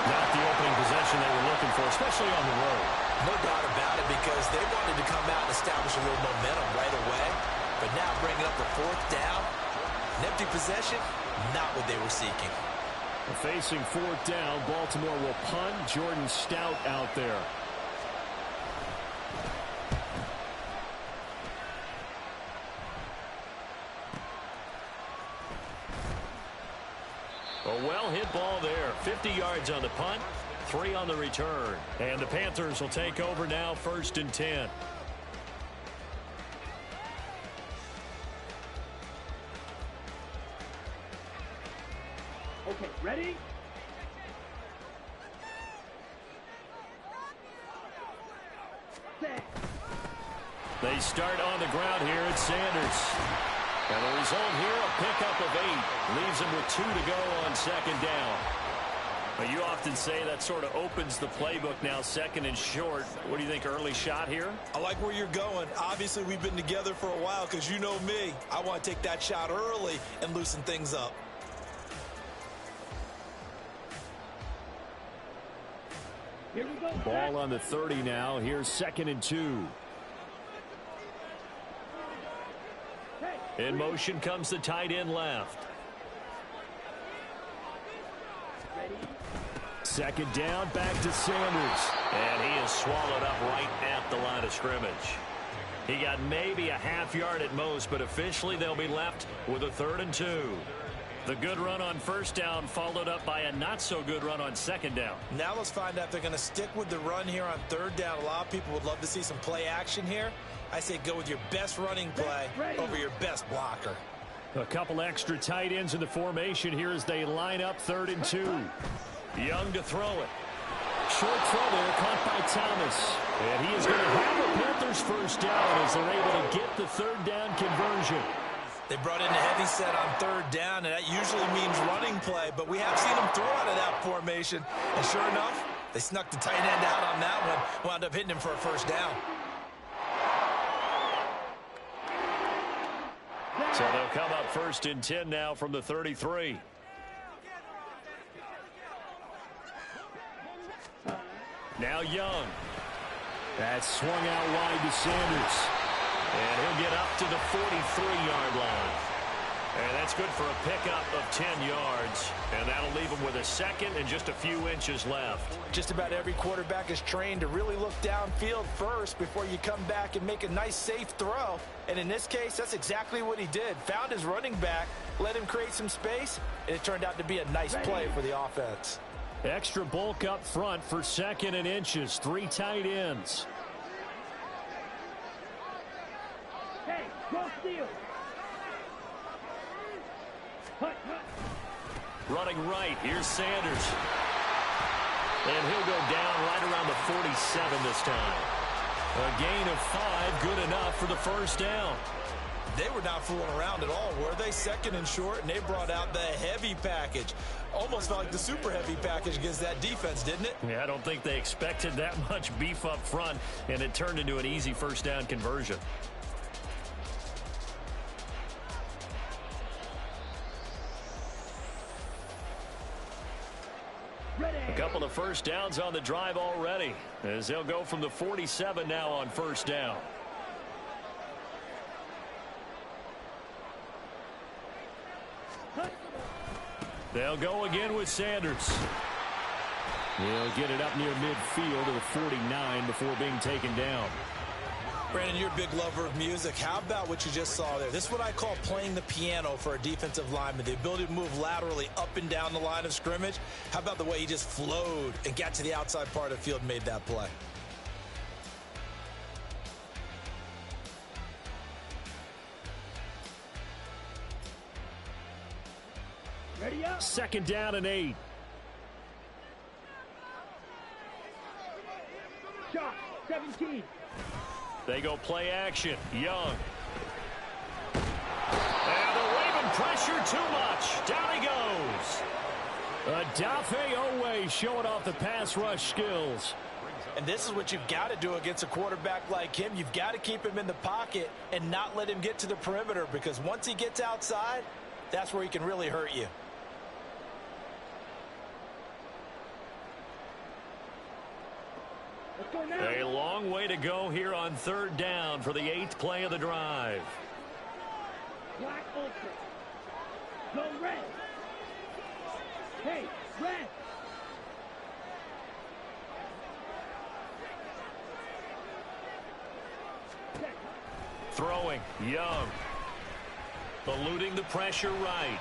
Not the opening possession they were looking for, especially on the road. No doubt about it, because they wanted to come out and establish a little momentum right away. But now bringing up the 4th down, an empty possession, not what they were seeking. Facing 4th down, Baltimore will punt. Jordan Stout out there. A well-hit ball there. 50 yards on the punt, 3 on the return. And the Panthers will take over now, 1st and 10. Okay, ready? Set. They start on the ground here at Sanders. And the result here, a pickup of 8. Leaves him with 2 to go on 2nd down. But you often say that sort of opens the playbook now, 2nd and short. What do you think, early shot here? I like where you're going. Obviously, we've been together for a while, because you know me. I want to take that shot early and loosen things up. Here we go. Ball on the 30 now. Here's 2nd and 2. In motion comes the tight end left. Ready? 2nd down, back to Sanders. And he is swallowed up right at the line of scrimmage. He got maybe a half yard at most, but officially they'll be left with a 3rd and 2. The good run on 1st down followed up by a not-so-good run on 2nd down. Now let's find out if they're going to stick with the run here on 3rd down. A lot of people would love to see some play action here. I say go with your best running play over your best blocker. A couple extra tight ends in the formation here as they line up 3rd and 2. Young to throw it. Short throw there, caught by Thomas. And he is going to have the Panthers 1st down as they're able to get the 3rd down conversion. They brought in a heavy set on 3rd down, and that usually means running play, but we have seen them throw out of that formation. And sure enough, they snuck the tight end out on that one, wound up hitting him for a 1st down. So they'll come up 1st and 10 now from the 33. Now Young. That's swung out wide to Sanders. And he'll get up to the 43-yard line. And that's good for a pickup of 10 yards. And that'll leave him with a 2nd and just a few inches left. Just about every quarterback is trained to really look downfield first before you come back and make a nice, safe throw. And in this case, that's exactly what he did. Found his running back, let him create some space, and it turned out to be a nice play for the offense. Extra bulk up front for 2nd and inches. 3 tight ends. Hey, go steal. Running right, here's Sanders. And he'll go down right around the 47 this time. A gain of 5, good enough for the first down. They were not fooling around at all, were they? Second and short, and they brought out the heavy package. Almost felt like the super heavy package against that defense, didn't it? Yeah, I don't think they expected that much beef up front, and it turned into an easy first down conversion. A couple of first downs on the drive already, as they'll go from the 47 now on first down. They'll go again with Sanders. He'll get it up near midfield to the 49 before being taken down. Brandon, you're a big lover of music. How about what you just saw there? This is what I call playing the piano for a defensive lineman. The ability to move laterally up and down the line of scrimmage. How about the way he just flowed and got to the outside part of the field and made that play? Ready up. Second down and 8. Shot. 17. They go play action. Young. And the Raven pressure too much. Down he goes. Adafe Owe showing off the pass rush skills. And this is what you've got to do against a quarterback like him. You've got to keep him in the pocket and not let him get to the perimeter, because once he gets outside, that's where he can really hurt you. Let's go now. A long way to go here on third down for the 8th play of the drive. Black Ultra. Go red. Hey, red. Throwing. Young. Eluding the pressure right.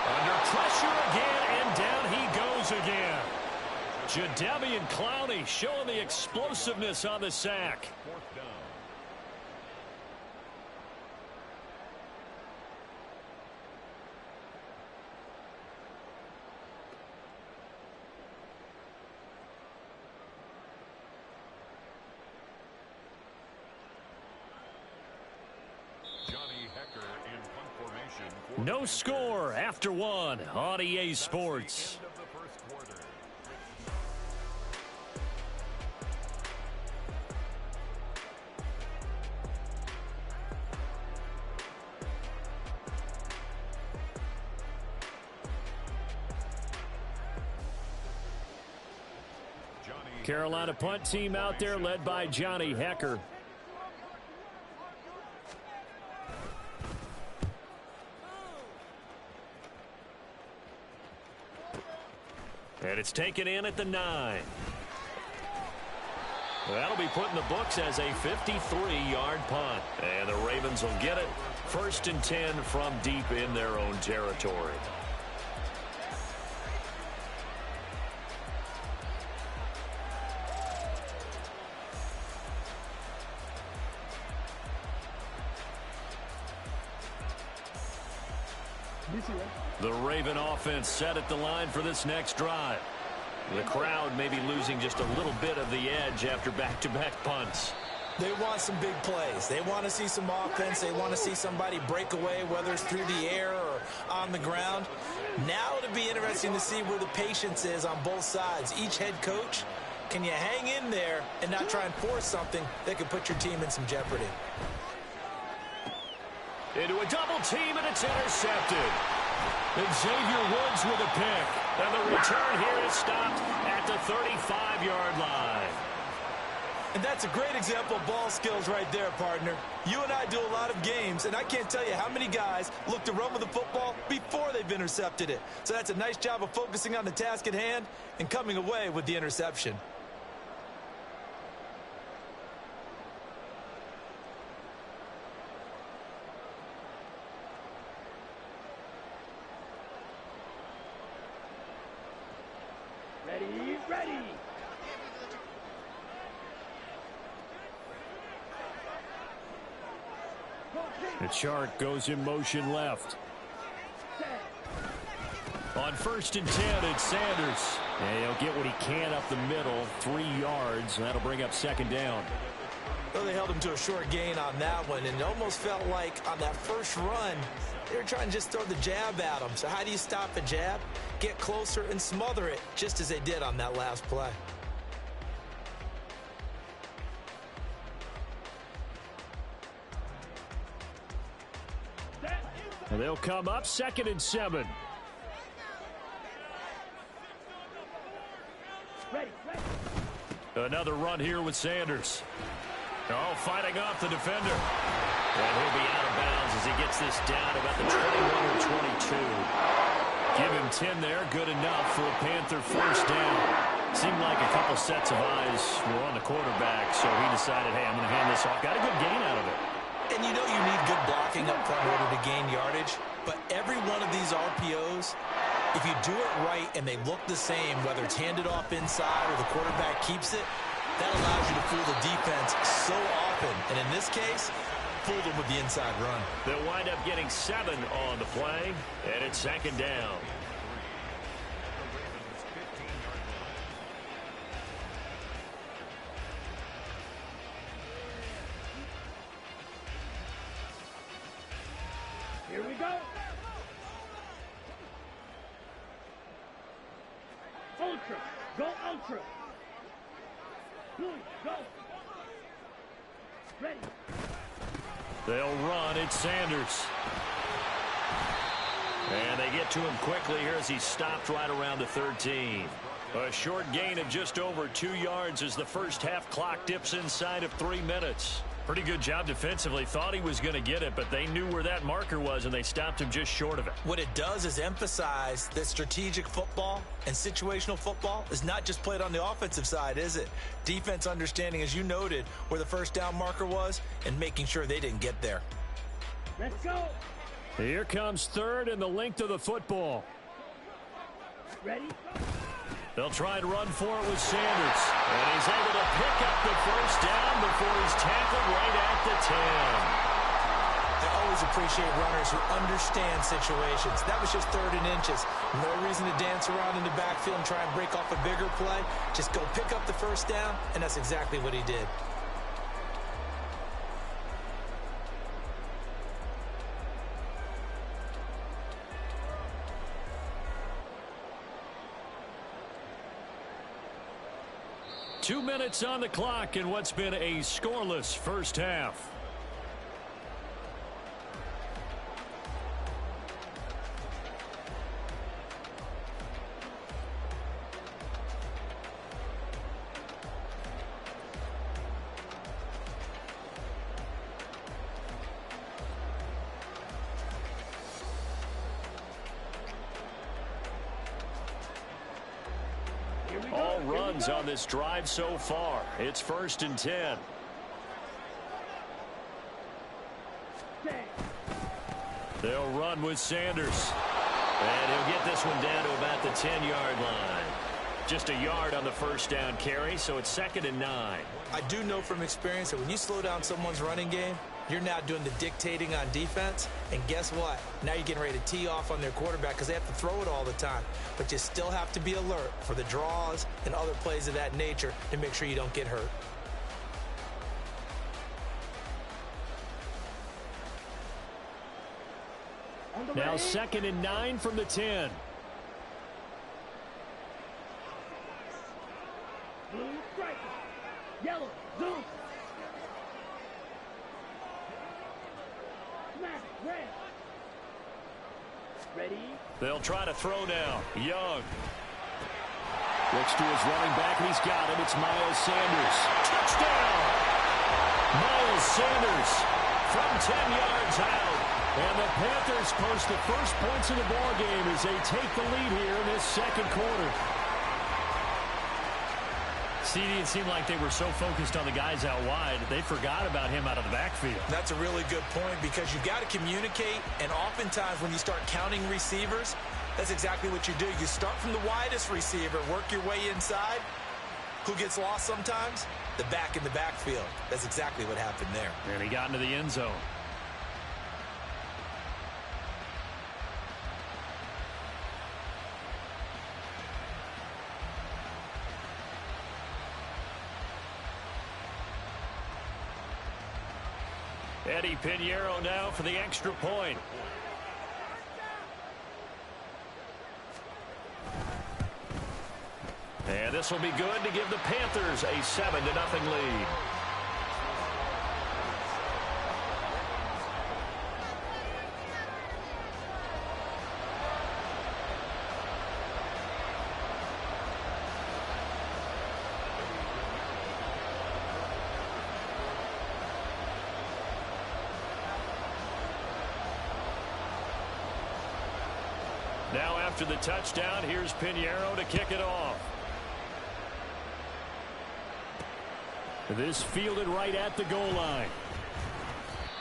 Under pressure again, and down he goes again. Jadeveon Clowney showing the explosiveness on the sack. Fourth down. Johnny Hecker in punt formation for No score after 1 on EA Sports. end of the first quarter. Johnny Carolina punt team out there led by Johnny Hecker. And it's taken in at the 9. That'll be put in the books as a 53-yard punt. And the Ravens will get it. 1st and 10 from deep in their own territory. The Raven offense set at the line for this next drive. The crowd may be losing just a little bit of the edge after back-to-back punts. They want some big plays. They want to see some offense. They want to see somebody break away, whether it's through the air or on the ground. Now it'll be interesting to see where the patience is on both sides. Each head coach, can you hang in there and not try and force something that could put your team in some jeopardy? Into a double team, and it's intercepted. Xavier Woods with a pick. And the return here is stopped at the 35-yard line. And that's a great example of ball skills right there, partner. You and I do a lot of games, and I can't tell you how many guys look to run with the football before they've intercepted it. So that's a nice job of focusing on the task at hand and coming away with the interception. Ready, ready. The chart goes in motion left. Set. On 1st and 10, it's Sanders. And he'll get what he can up the middle, 3 yards. That'll bring up 2nd down. Well, they held him to a short gain on that one, and it almost felt like on that first run, they were trying to just throw the jab at him. So how do you stop a jab? Get closer and smother it, just as they did on that last play. And they'll come up 2nd and 7. Ready. Another run here with Sanders. Oh, fighting off the defender. And he'll be out of bounds as he gets this down about the 21 or 22. Give him 10 there. Good enough for a Panther 1st down. Seemed like a couple sets of eyes were on the quarterback, so he decided, hey, I'm going to hand this off. Got a good gain out of it. And you know you need good blocking up front in order to gain yardage, but every one of these RPOs, if you do it right and they look the same, whether it's handed off inside or the quarterback keeps it, that allows you to fool the defense so often. And in this case, fool them with the inside run. They'll wind up getting 7 on the play, and it's 2nd down. Here we go. Ultra. Go ultra. Blue, go. Ready. They'll run. It's Sanders. And they get to him quickly here as he stopped right around the 13. A short gain of just over 2 yards as the first half clock dips inside of 3 minutes. Pretty good job defensively. Thought he was going to get it, but they knew where that marker was, and they stopped him just short of it. What it does is emphasize that strategic football and situational football is not just played on the offensive side, is it? Defense understanding, as you noted, where the 1st down marker was and making sure they didn't get there. Let's go. Here comes 3rd and the length of the football. Ready. They'll try and run for it with Sanders. And he's able to pick up the 1st down before he's tackled right at the 10. I always appreciate runners who understand situations. That was just 3rd and inches. No reason to dance around in the backfield and try and break off a bigger play. Just go pick up the 1st down, and that's exactly what he did. Two minutes on the clock in what's been a scoreless first half. All runs on this drive so far. It's 1st and 10. They'll run with Sanders. And he'll get this one down to about the 10-yard line. Just a yard on the 1st down carry, so it's 2nd and 9. I do know from experience that when you slow down someone's running game, you're now doing the dictating on defense. And guess what? Now you're getting ready to tee off on their quarterback because they have to throw it all the time. But you still have to be alert for the draws and other plays of that nature to make sure you don't get hurt. Now 2nd and 9 from the 10. Blue strike. Yellow. Zoom. Smash. Red. Ready. They'll try to throw now. Young. Looks to his running back, and he's got him. It's Miles Sanders. Touchdown! Miles Sanders from 10 yards out. And the Panthers post the first points of the ballgame as they take the lead here in this 2nd quarter. CD, it seemed like they were so focused on the guys out wide, they forgot about him out of the backfield. That's a really good point because you've got to communicate, and oftentimes when you start counting receivers, that's exactly what you do. You start from the widest receiver, work your way inside. Who gets lost sometimes? The back in the backfield. That's exactly what happened there. And he got into the end zone. Eddie Pinheiro now for the extra point. And this will be good to give the Panthers a 7-0 lead. Now after the touchdown, here's Pinheiro to kick it off. This fielded right at the goal line.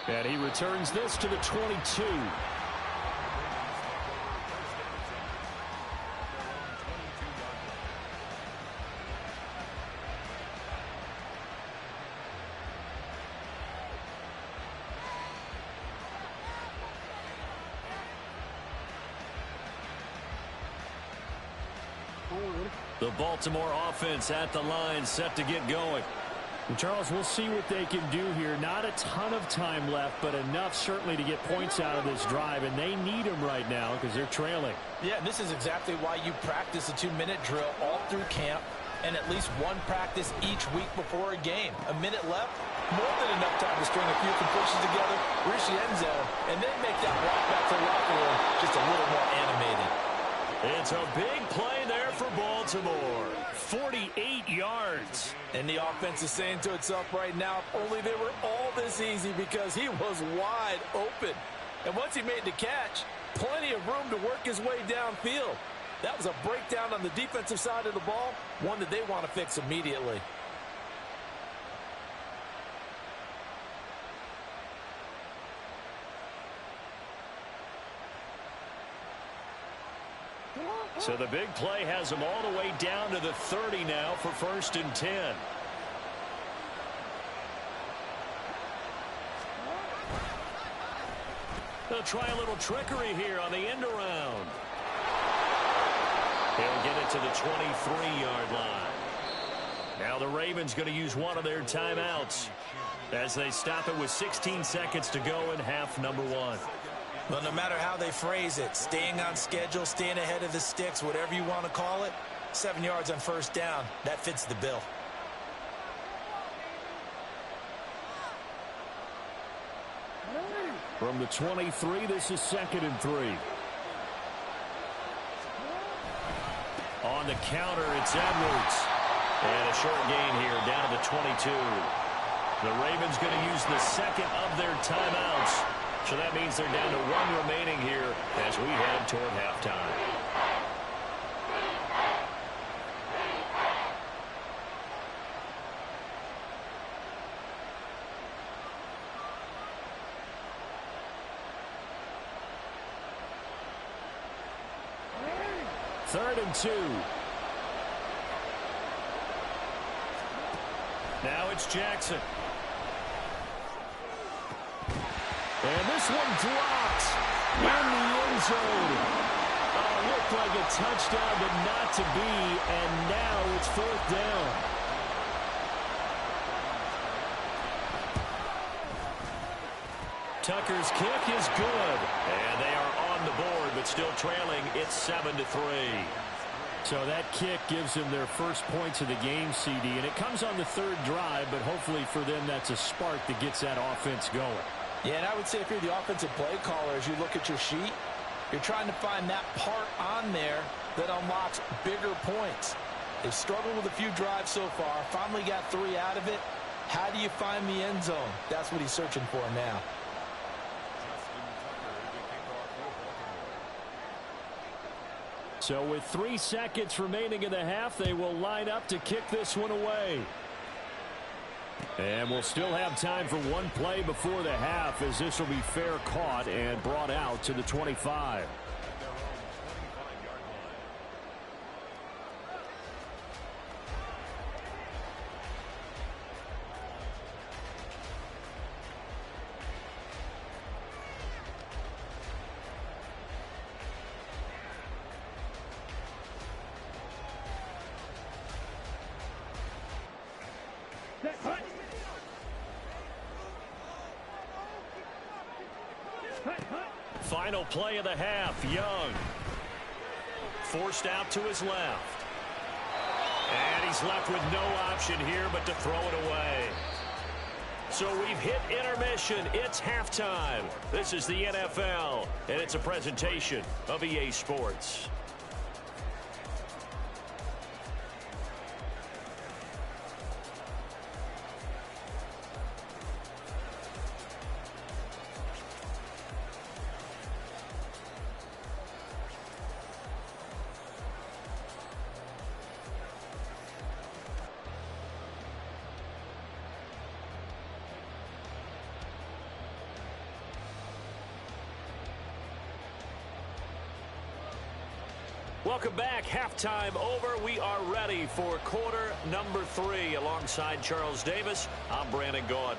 And he returns this to the 22. The Baltimore offense at the line, set to get going. And Charles, we'll see what they can do here. Not a ton of time left, but enough certainly to get points out of this drive, and they need them right now because they're trailing. Yeah, and this is exactly why you practice a 2-minute drill all through camp and at least one practice each week before a game. A minute left, more than enough time to string a few completions together, reach the end zone, and then make that walk back to the locker room just a little more animated. It's a big play there for Baltimore. 48 yards. And the offense is saying to itself right now, if only they were all this easy, because he was wide open. And once he made the catch, plenty of room to work his way downfield. That was a breakdown on the defensive side of the ball, one that they want to fix immediately. So the big play has them all the way down to the 30 now for 1st and 10. They'll try a little trickery here on the end around. He'll get it to the 23-yard line. Now the Ravens going to use one of their timeouts as they stop it with 16 seconds to go in half number 1. Well, no matter how they phrase it, staying on schedule, staying ahead of the sticks, whatever you want to call it, 7 yards on 1st down, that fits the bill. From the 23, this is 2nd and 3. On the counter, it's Edwards. And a short gain here down to the 22. The Ravens going to use the second of their timeouts. So that means they're down to 1 remaining here as we head toward halftime. Third and 2. Now it's Jackson. And this one dropped in the end zone. Looked like a touchdown, but not to be. And now it's 4th down. Tucker's kick is good. And they are on the board, but still trailing. It's 7-3. So that kick gives them their first points of the game, CD. And it comes on the 3rd drive, but hopefully for them that's a spark that gets that offense going. Yeah, and I would say if you're the offensive play caller, as you look at your sheet, you're trying to find that part on there that unlocks bigger points. They've struggled with a few drives so far, finally got 3 out of it. How do you find the end zone? That's what he's searching for now. So with 3 seconds remaining in the half, they will line up to kick this one away. And we'll still have time for one play before the half, as this will be fair caught and brought out to the 25. Final play of the half, Young. Forced out to his left. And he's left with no option here but to throw it away. So we've hit intermission. It's halftime. This is the NFL, and it's a presentation of EA Sports. Welcome back. Halftime over. We are ready for quarter number 3. Alongside Charles Davis, I'm Brandon Gaudin.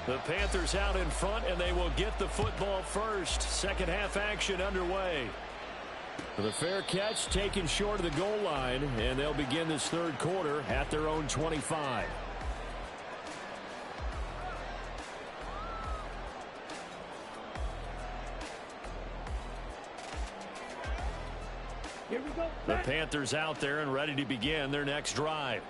The Panthers out in front, and they will get the football first. Second half action underway. The fair catch taken short of the goal line, and they'll begin this third quarter at their own 25. Here we go. The Panthers out there and ready to begin their next drive.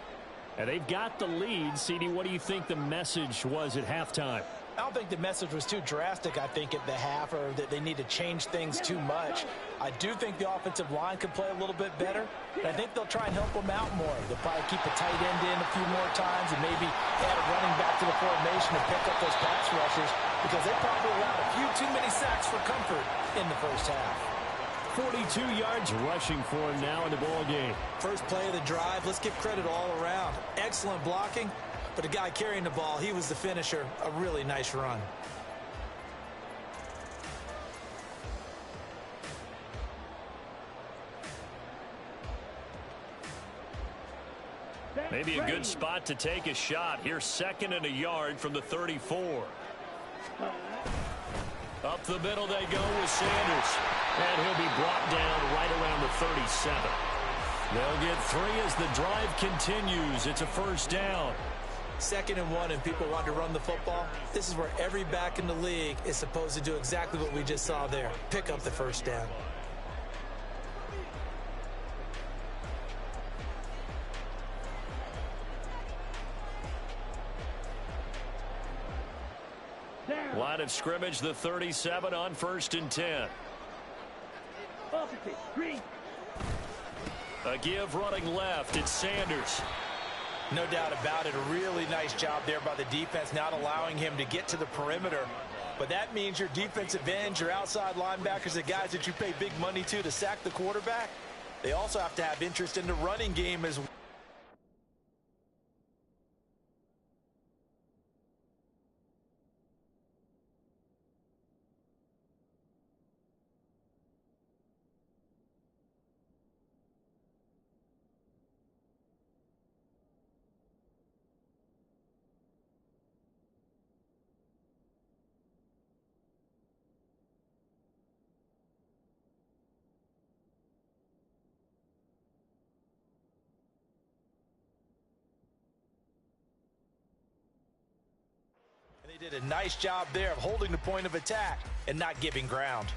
And they've got the lead. CD, what do you think the message was at halftime? I don't think the message was too drastic, I think, at the half, or that they need to change things too much. I do think the offensive line could play a little bit better, and I think they'll try and help them out more. They'll probably keep a tight end in a few more times and maybe add a running back to the formation to pick up those pass rushers, because they probably allowed a few too many sacks for comfort in the first half. 42 yards rushing for him now in the ball game. First play of the drive, let's give credit all around. Excellent blocking. But the guy carrying the ball, he was the finisher. A really nice run. Maybe a good spot to take a shot. Here's second and a yard from the 34. Up the middle they go with Sanders. And he'll be brought down right around the 37. They'll get 3 as the drive continues. It's a first down. 2nd and 1, and people want to run the football. This is where every back in the league is supposed to do exactly what we just saw there. Pick up the first down. Line of scrimmage, the 37 on 1st and 10. Opposite, green. A give running left. It's Sanders. No doubt about it. A really nice job there by the defense, not allowing him to get to the perimeter. But that means your defensive ends, your outside linebackers, the guys that you pay big money to sack the quarterback, they also have to have interest in the running game as well. They did a nice job there of holding the point of attack and not giving ground.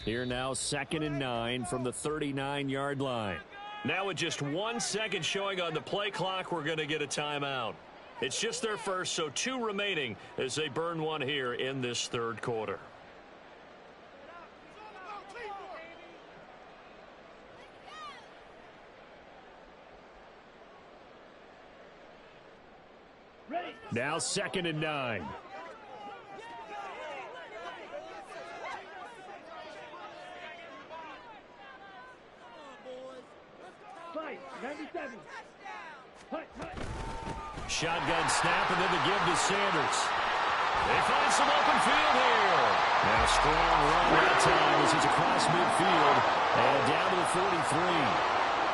Here now, 2nd and 9 from the 39-yard line. Now with just 1 second showing on the play clock, we're going to get a timeout. It's just their first, so 2 remaining as they burn 1 here in this third quarter. Now 2nd and 9. shotgun snap and then the give to Sanders. They find some open field here. And a strong run that time as he's across midfield and down to the 43.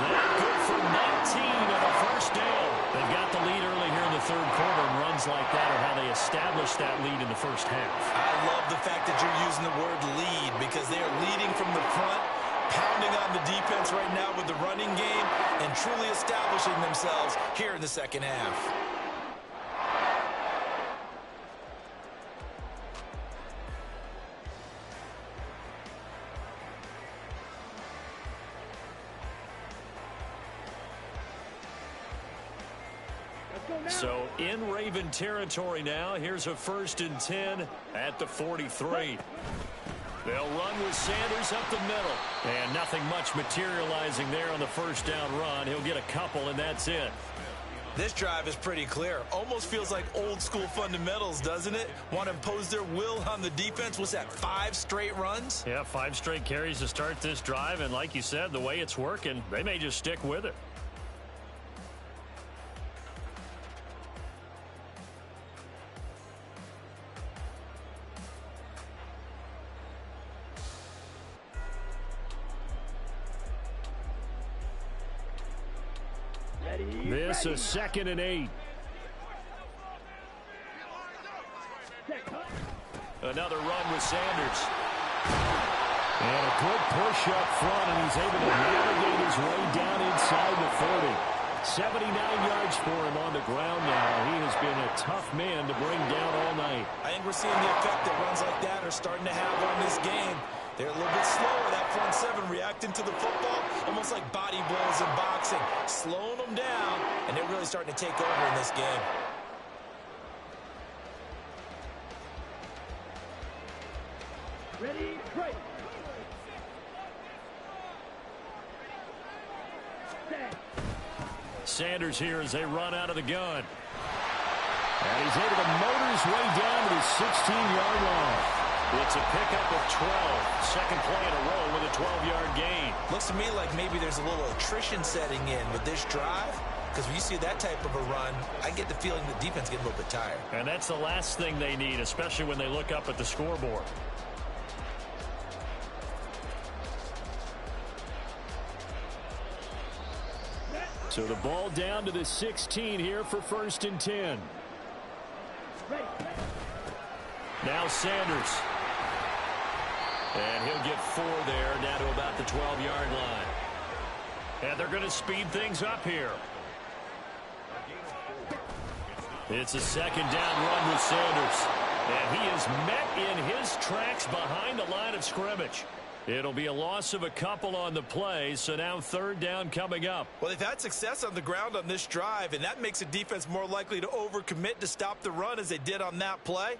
That good for 19 on a first down. They've got the lead early here in the third quarter, and runs like that are how they establish that lead in the first half. I love the fact that you're using the word lead because they are leading from the front, pounding on the defense right now with the running game, and truly establishing themselves here in the second half. So in Raven territory now. Here's a 1st and 10 at the 43. They'll run with Sanders up the middle. And nothing much materializing there on the first down run. He'll get a couple, and that's it. This drive is pretty clear. Almost feels like old school fundamentals, doesn't it? Want to impose their will on the defense. What's that, 5 straight runs? Yeah, 5 straight carries to start this drive. And like you said, the way it's working, they may just stick with it. This is 2nd and 8. Another run with Sanders. And a good push up front, and he's able to navigate his way down inside the 40. 79 yards for him on the ground now. He has been a tough man to bring down all night. I think we're seeing the effect that runs like that are starting to have on this game. They're a little bit slower, that front 7, reacting to the football, almost like body blows in boxing, slowing them down, and they're really starting to take over in this game. Ready, break. Sanders here as they run out of the gun. And he's able to motor his way down to the 16-yard line. It's a pickup of 12. Second play in a row with a 12-yard gain. Looks to me like maybe there's a little attrition setting in with this drive. Because when you see that type of a run, I get the feeling the defense getting a little bit tired. And that's the last thing they need, especially when they look up at the scoreboard. So the ball down to the 16 here for 1st and 10. Now Sanders. And he'll get 4 there, down to about the 12-yard line. And they're going to speed things up here. It's a 2nd down run with Sanders. And he is met in his tracks behind the line of scrimmage. It'll be a loss of a couple on the play, so now 3rd down coming up. Well, they've had success on the ground on this drive, and that makes the defense more likely to overcommit to stop the run as they did on that play.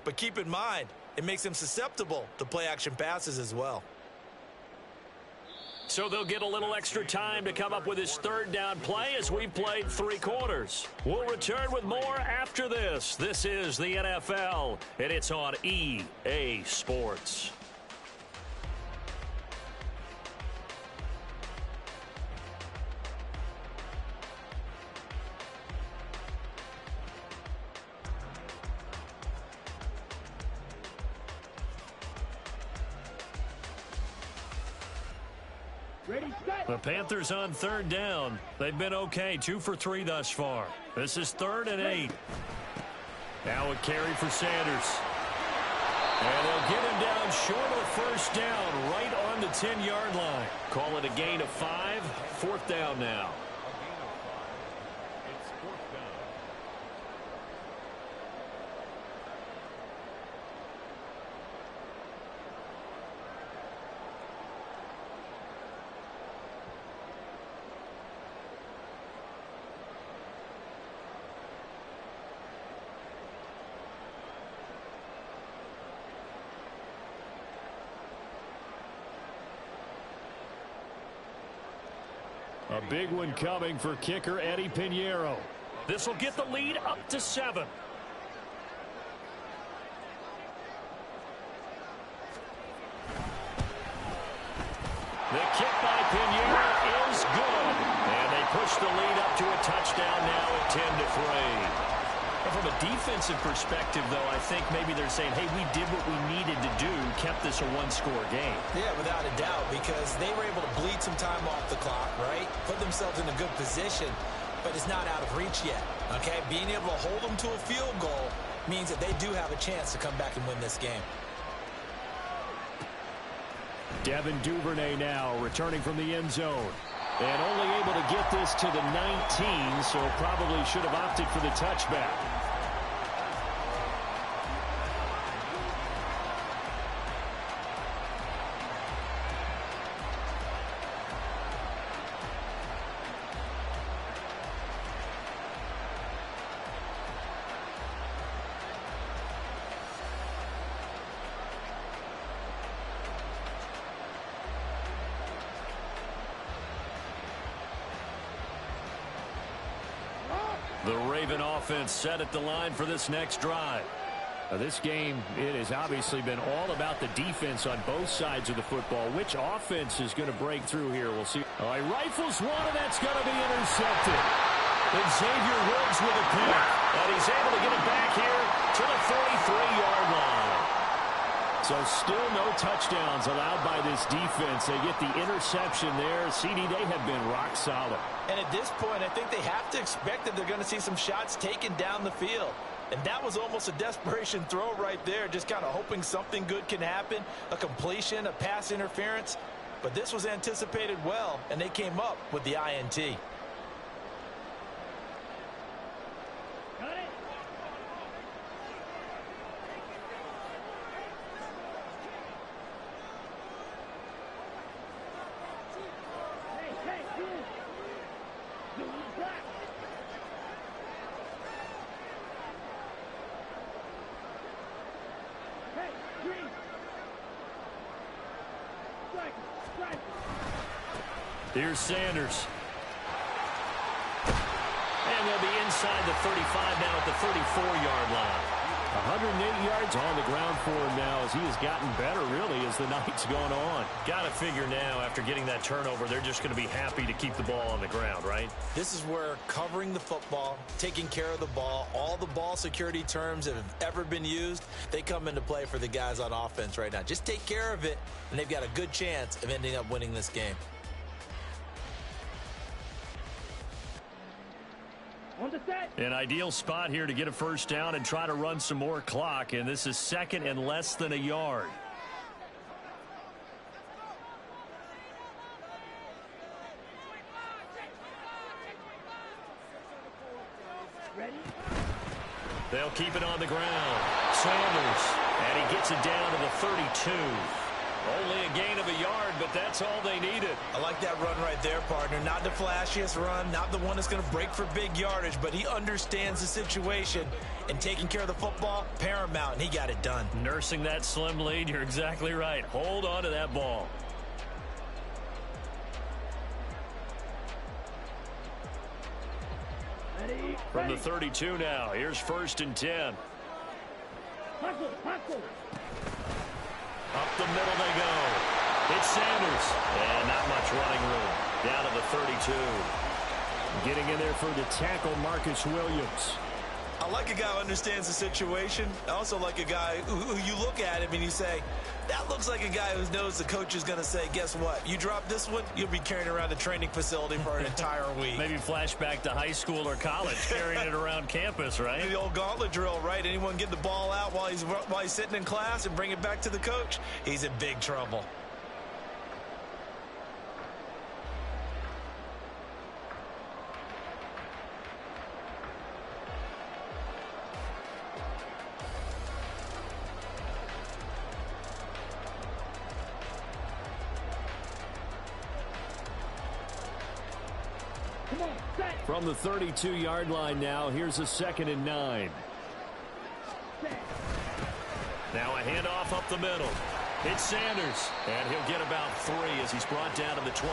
But keep in mind, it makes them susceptible to play-action passes as well. So they'll get a little extra time to come up with his 3rd down play as we played 3 quarters. We'll return with more after this. This is the NFL, and it's on EA Sports. The Panthers on 3rd down. They've been okay, 2 for 3 thus far. This is 3rd and 8. Now a carry for Sanders. And they'll get him down short of the 1st down, right on the 10-yard line. Call it a gain of 5, 4th down now. A big one coming for kicker Eddie Pinheiro. This will get the lead up to 7. The kick by Pinheiro is good. And they push the lead up to a touchdown now at 10 to 3. And from a defensive perspective, though, I think maybe they're saying, hey, we did what we needed to do, kept this a one-score game. Yeah, without a doubt, because they were able to bleed some time off the clock, right? Put themselves in a good position, but it's not out of reach yet, okay? Being able to hold them to a field goal means that they do have a chance to come back and win this game. Devin Duvernay now returning from the end zone. And only able to get this to the 19, so probably should have opted for the touchback. The Raven offense set at the line for this next drive. This game, it has obviously been all about the defense on both sides of the football. Which offense is going to break through here? We'll see. All right, rifles one, and that's going to be intercepted. And Xavier Woods with a pick. And he's able to get it back here to the 43-yard line. So still no touchdowns allowed by this defense. They get the interception there. CD, they have been rock solid. And at this point, I think they have to expect that they're going to see some shots taken down the field. And that was almost a desperation throw right there, just kind of hoping something good can happen, a completion, a pass interference. But this was anticipated well, and they came up with the INT. Here's Sanders. And they'll be inside the 35 now at the 34-yard line. 108 yards on the ground for him now as he has gotten better, really, as the night's gone on. Got to figure now, after getting that turnover, they're just going to be happy to keep the ball on the ground, right? This is where covering the football, taking care of the ball, all the ball security terms that have ever been used, they come into play for the guys on offense right now. Just take care of it, and they've got a good chance of ending up winning this game. An ideal spot here to get a first down and try to run some more clock, and this is second and less than a yard. Ready? They'll keep it on the ground. Sanders, and he gets it down to the 32. Only a gain of a yard, but that's all they needed. I like that run right there, partner. Not the flashiest run, not the one that's going to break for big yardage, but he understands the situation, and taking care of the football, paramount, and he got it done. Nursing that slim lead, you're exactly right. Hold on to that ball. Ready? From the 32 now, here's 1st and 10. Hustle. Up the middle they go. It's Sanders. And not much running room. Down to the 32. Getting in there for the tackle, Marcus Williams. I like a guy who understands the situation. I also like a guy who you look at him and you say, that looks like a guy who knows the coach is going to say, guess what? You drop this one, you'll be carrying around the training facility for an entire week. Maybe flashback to high school or college, carrying it around campus, right? The old gauntlet drill, right? Anyone get the ball out while he's sitting in class and bring it back to the coach? He's in big trouble. From the 32-yard line now, here's a 2nd and 9. Now a handoff up the middle. It's Sanders, and he'll get about 3 as he's brought down to the 20.